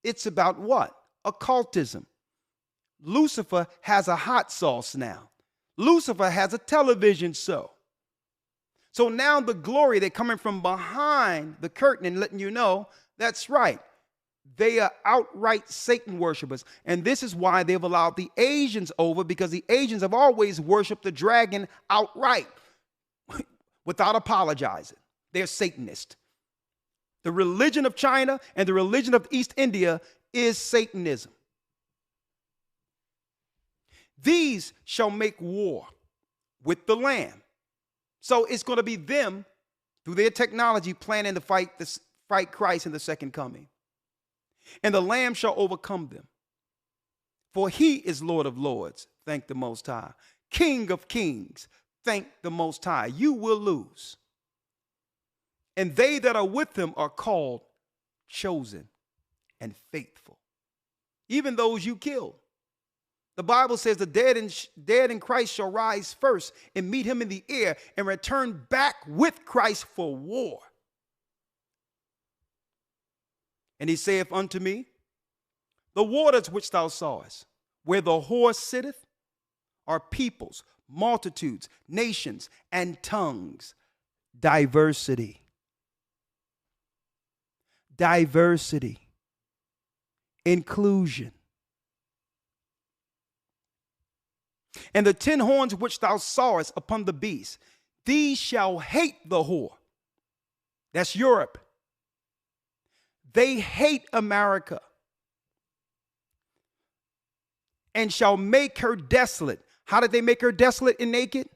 it's about what? Occultism. Lucifer has a hot sauce now. Lucifer has a television show. So now the glory, they're coming from behind the curtain and letting you know, that's right. They are outright Satan worshipers. And this is why they've allowed the Asians over, because the Asians have always worshiped the dragon outright without apologizing. They're Satanist. The religion of China and the religion of East India is Satanism. These shall make war with the Lamb. So it's going to be them, through their technology, planning to fight Christ in the second coming. And the Lamb shall overcome them. For he is Lord of lords, thank the Most High. King of kings, thank the Most High. You will lose. And they that are with him are called, chosen, and faithful. Even those you killed. The Bible says the dead in Christ shall rise first and meet him in the air and return back with Christ for war. And he saith unto me, the waters which thou sawest, where the horse sitteth, are peoples, multitudes, nations, and tongues. Diversity. Diversity. Inclusion. And the 10 horns which thou sawest upon the beast, these shall hate the whore. That's Europe. They hate America. And shall make her desolate. How did they make her desolate and naked?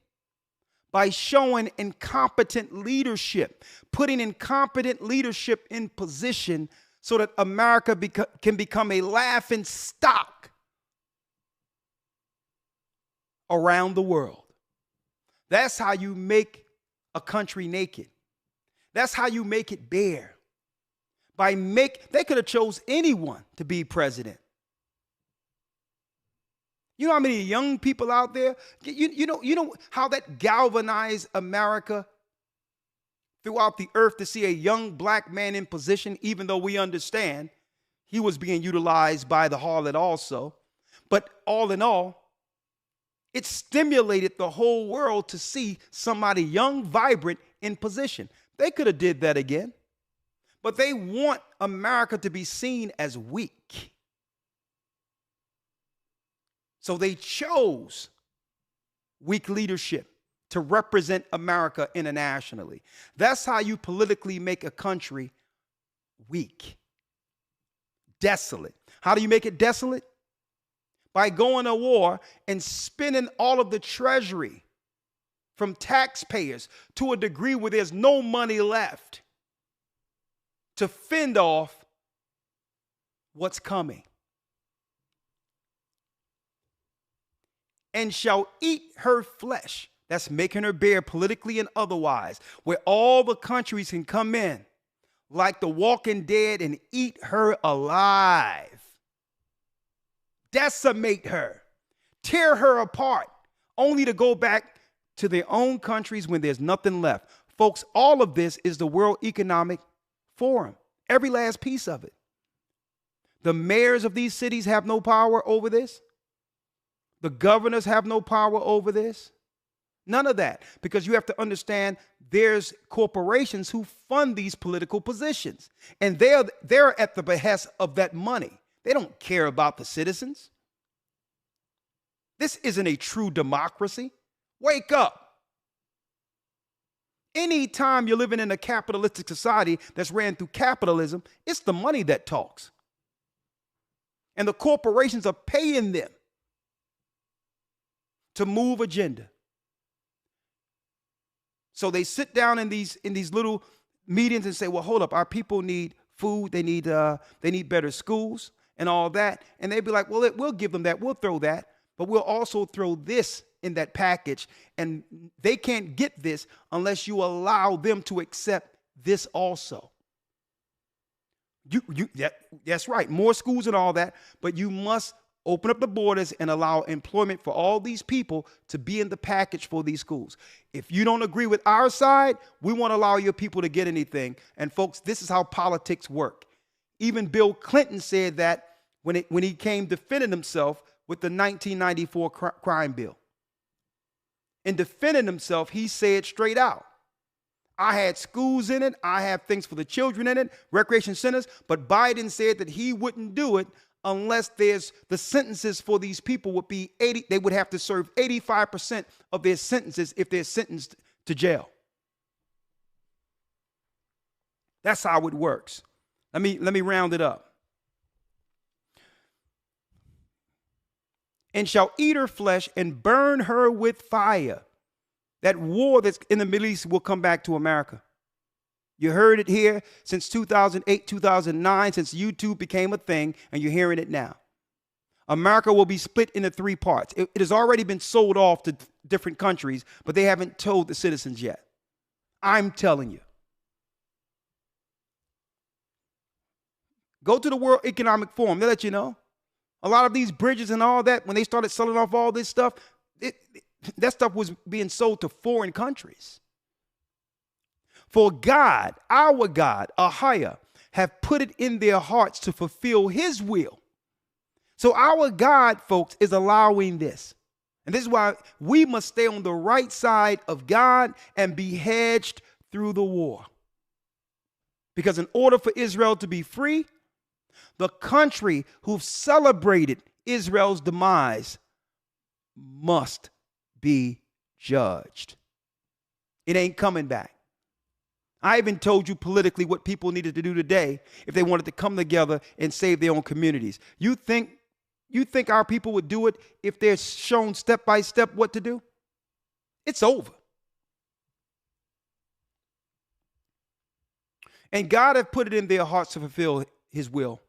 By showing incompetent leadership, putting incompetent leadership in position so that America can become a laughing stock around the world. That's how you make a country naked. That's how you make it bare. They could have chose anyone to be president. You know how many young people out there, you know how that galvanized America throughout the earth to see a young black man in position, even though we understand he was being utilized by the harlot also. But all in all, it stimulated the whole world to see somebody young, vibrant, in position. They could have did that again. But they want America to be seen as weak. So they chose weak leadership to represent America internationally. That's how you politically make a country weak, desolate. How do you make it desolate? By going to war and spending all of the treasury from taxpayers to a degree where there's no money left to fend off what's coming. And shall eat her flesh. That's making her bare politically and otherwise, where all the countries can come in like the walking dead and eat her alive. Decimate her, tear her apart, only to go back to their own countries when there's nothing left. Folks, all of this is the World Economic Forum, every last piece of it. The mayors of these cities have no power over this. The governors have no power over this. None of that, because you have to understand there's corporations who fund these political positions, and they're at the behest of that money. They don't care about the citizens. This isn't a true democracy. Wake up. Anytime you're living in a capitalistic society that's ran through capitalism, it's the money that talks. And the corporations are paying them to move agenda. So they sit down in these little meetings and say, well, hold up, our people need food, they need better schools and all that. And they'd be like, well, we'll give them that, we'll throw that, but we'll also throw this in that package. And they can't get this unless you allow them to accept this also. That's right, more schools and all that, but you must open up the borders and allow employment for all these people to be in the package for these schools. If you don't agree with our side, we won't allow your people to get anything. And folks, this is how politics work. Even Bill Clinton said that when he came defending himself with the 1994 crime bill. In defending himself, he said straight out, I had schools in it, I have things for the children in it, recreation centers, but Biden said that he wouldn't do it unless there's the sentences for these people would be 80, they would have to serve 85% of their sentences if they're sentenced to jail. That's how it works. Let me round it up. And shall eat her flesh and burn her with fire. That war that's in the Middle East will come back to America. You heard it here since 2008, 2009, since YouTube became a thing, and you're hearing it now. America will be split into 3 parts. It has already been sold off to different countries, but they haven't told the citizens yet. I'm telling you. Go to the World Economic Forum. They'll let you know. A lot of these bridges and all that, when they started selling off all this stuff, that stuff was being sold to foreign countries. For God, our God, AHAYAH, have put it in their hearts to fulfill his will. So our God, folks, is allowing this. And this is why we must stay on the right side of God and be hedged through the war. Because in order for Israel to be free, the country who've celebrated Israel's demise must be judged. It ain't coming back. I even told you politically what people needed to do today if they wanted to come together and save their own communities. You think our people would do it if they're shown step by step what to do? It's over. And God have put it in their hearts to fulfill his will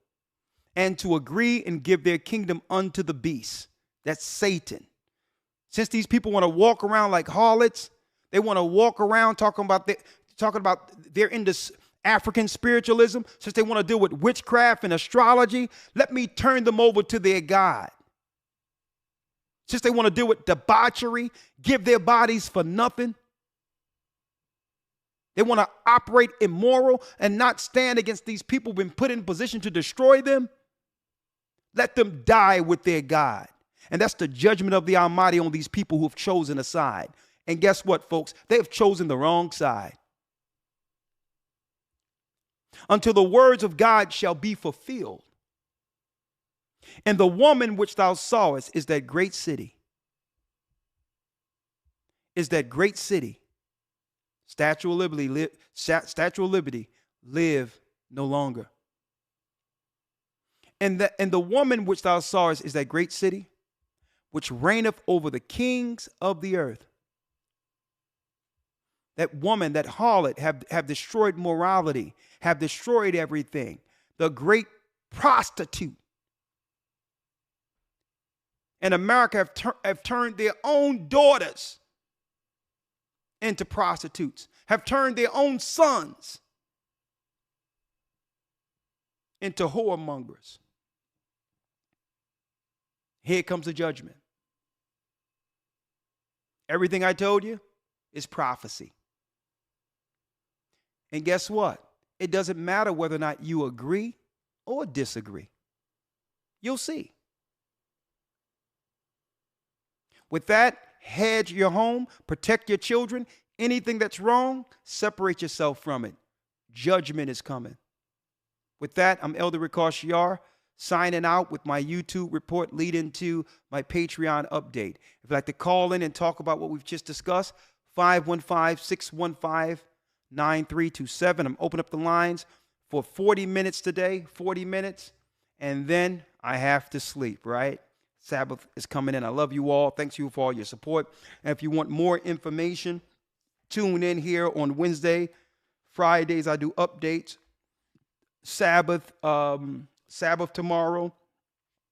and to agree and give their kingdom unto the beast. That's Satan. Since these people want to walk around like harlots, they want to walk around talking about they're into African spiritualism, since they want to deal with witchcraft and astrology, let me turn them over to their God. Since they want to deal with debauchery, give their bodies for nothing. They want to operate immoral and not stand against these people who've been put in position to destroy them. Let them die with their God. And that's the judgment of the Almighty on these people who have chosen a side. And guess what, folks? They have chosen the wrong side. Until the words of God shall be fulfilled. And the woman which thou sawest is that great city. Is that great city. Statue of Liberty, live no longer. And the woman which thou sawest is that great city, which reigneth over the kings of the earth. That woman, that harlot, have destroyed morality, have destroyed everything. The great prostitute. And America have turned their own daughters into prostitutes, have turned their own sons into whoremongers. Here comes the judgment. Everything I told you is prophecy. And guess what? It doesn't matter whether or not you agree or disagree. You'll see. With that, hedge your home, protect your children. Anything that's wrong, separate yourself from it. Judgment is coming. With that, I'm Elder Rikash Yar, signing out with my YouTube report leading to my Patreon update. If you'd like to call in and talk about what we've just discussed, 515-615-9327. I'm opening up the lines for 40 minutes today, 40 minutes, and then I have to sleep, right? Sabbath is coming in. I love you all. Thanks you for all your support. And if you want more information, tune in here on Wednesday. Fridays, I do updates. Sabbath tomorrow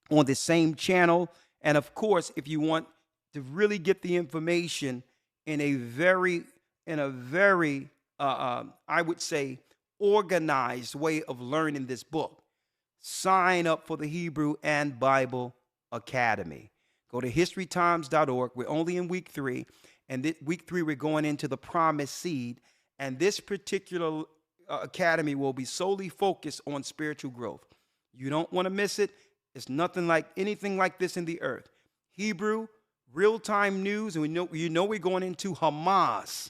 on the same channel. And of course, if you want to really get the information in a very, I would say, organized way of learning this book, sign up for the Hebrew and Bible Academy. Go to historytimes.org. We're only in week 3. And week 3, we're going into the promised seed. And this particular academy will be solely focused on spiritual growth. You don't want to miss it. It's nothing like anything like this in the earth. Hebrew, real-time news. And we're going into Hamas,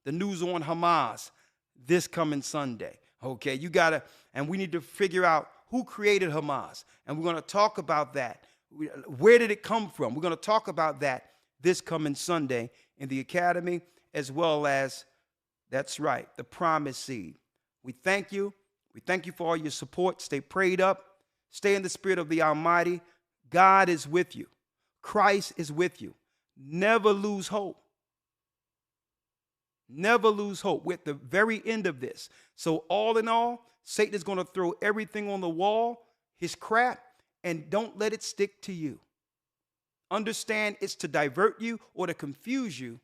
the news on Hamas this coming Sunday. Okay, and we need to figure out who created Hamas. And we're going to talk about that. Where did it come from? We're going to talk about that this coming Sunday in the academy, as well as, that's right, the promised seed. We thank you. We thank you for all your support. Stay prayed up. Stay in the spirit of the Almighty. God is with you. Christ is with you. Never lose hope. Never lose hope. We're at the very end of this. So all in all, Satan is going to throw everything on the wall, his crap, and don't let it stick to you. Understand it's to divert you or to confuse you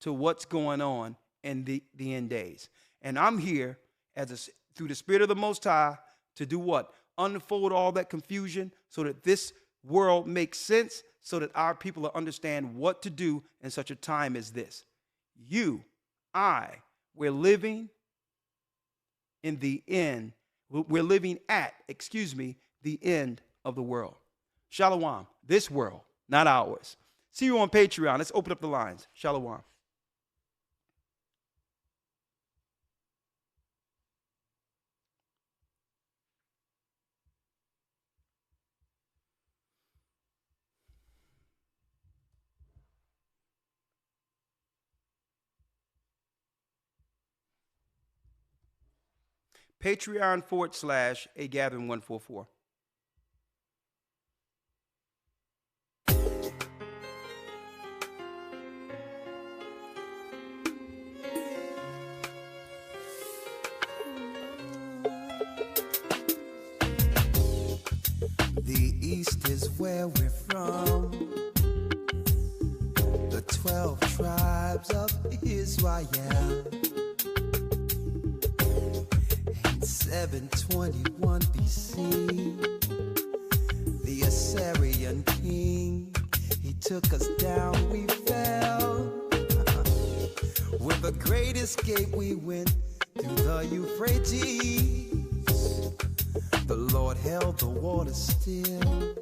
to what's going on in the end days. And I'm here through the Spirit of the Most High to do what? Unfold all that confusion so that this world makes sense, so that our people will understand what to do in such a time as this. We're living in the end. We're living at, the end of the world. Shalom. This world, not ours. See you on Patreon. Let's open up the lines. Shalom. Patreon.com/AGathering144. The East is where we're from. The 12 tribes of Israel. In 721 BC, the Assyrian king, he took us down, we fell. With a great escape, we went through the Euphrates. The Lord held the water still.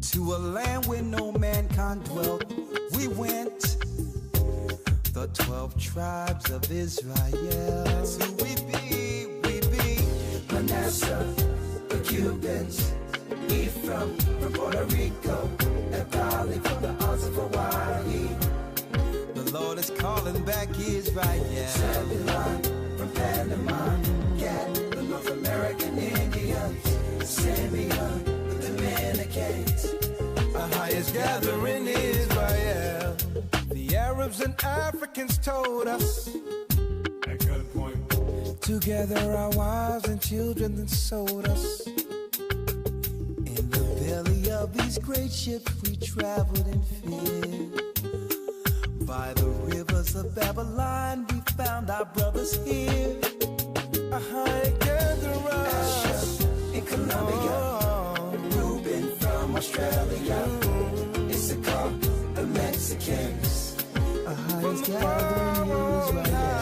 To a land where no mankind dwelt, we went. The 12 tribes of Israel. That's who we be, Castro, the Cubans, Ephraim from Puerto Rico, and Bali from the islands of Hawaii. The Lord is calling back Israel. Zebulon from Panama, Gad, the North American Indians, Simeon, the Dominicans. AHAYAH's gathering Israel. The Arabs and Africans told us. At gunpoint. Together our wives and children then sold us. In the belly of these great ships we traveled in fear. By the rivers of Babylon we found our brothers here. AHAYAH gather us. In Colombia, Reuben from Australia, Issachar, the Mexicans. AHAYAH's gathering Israel.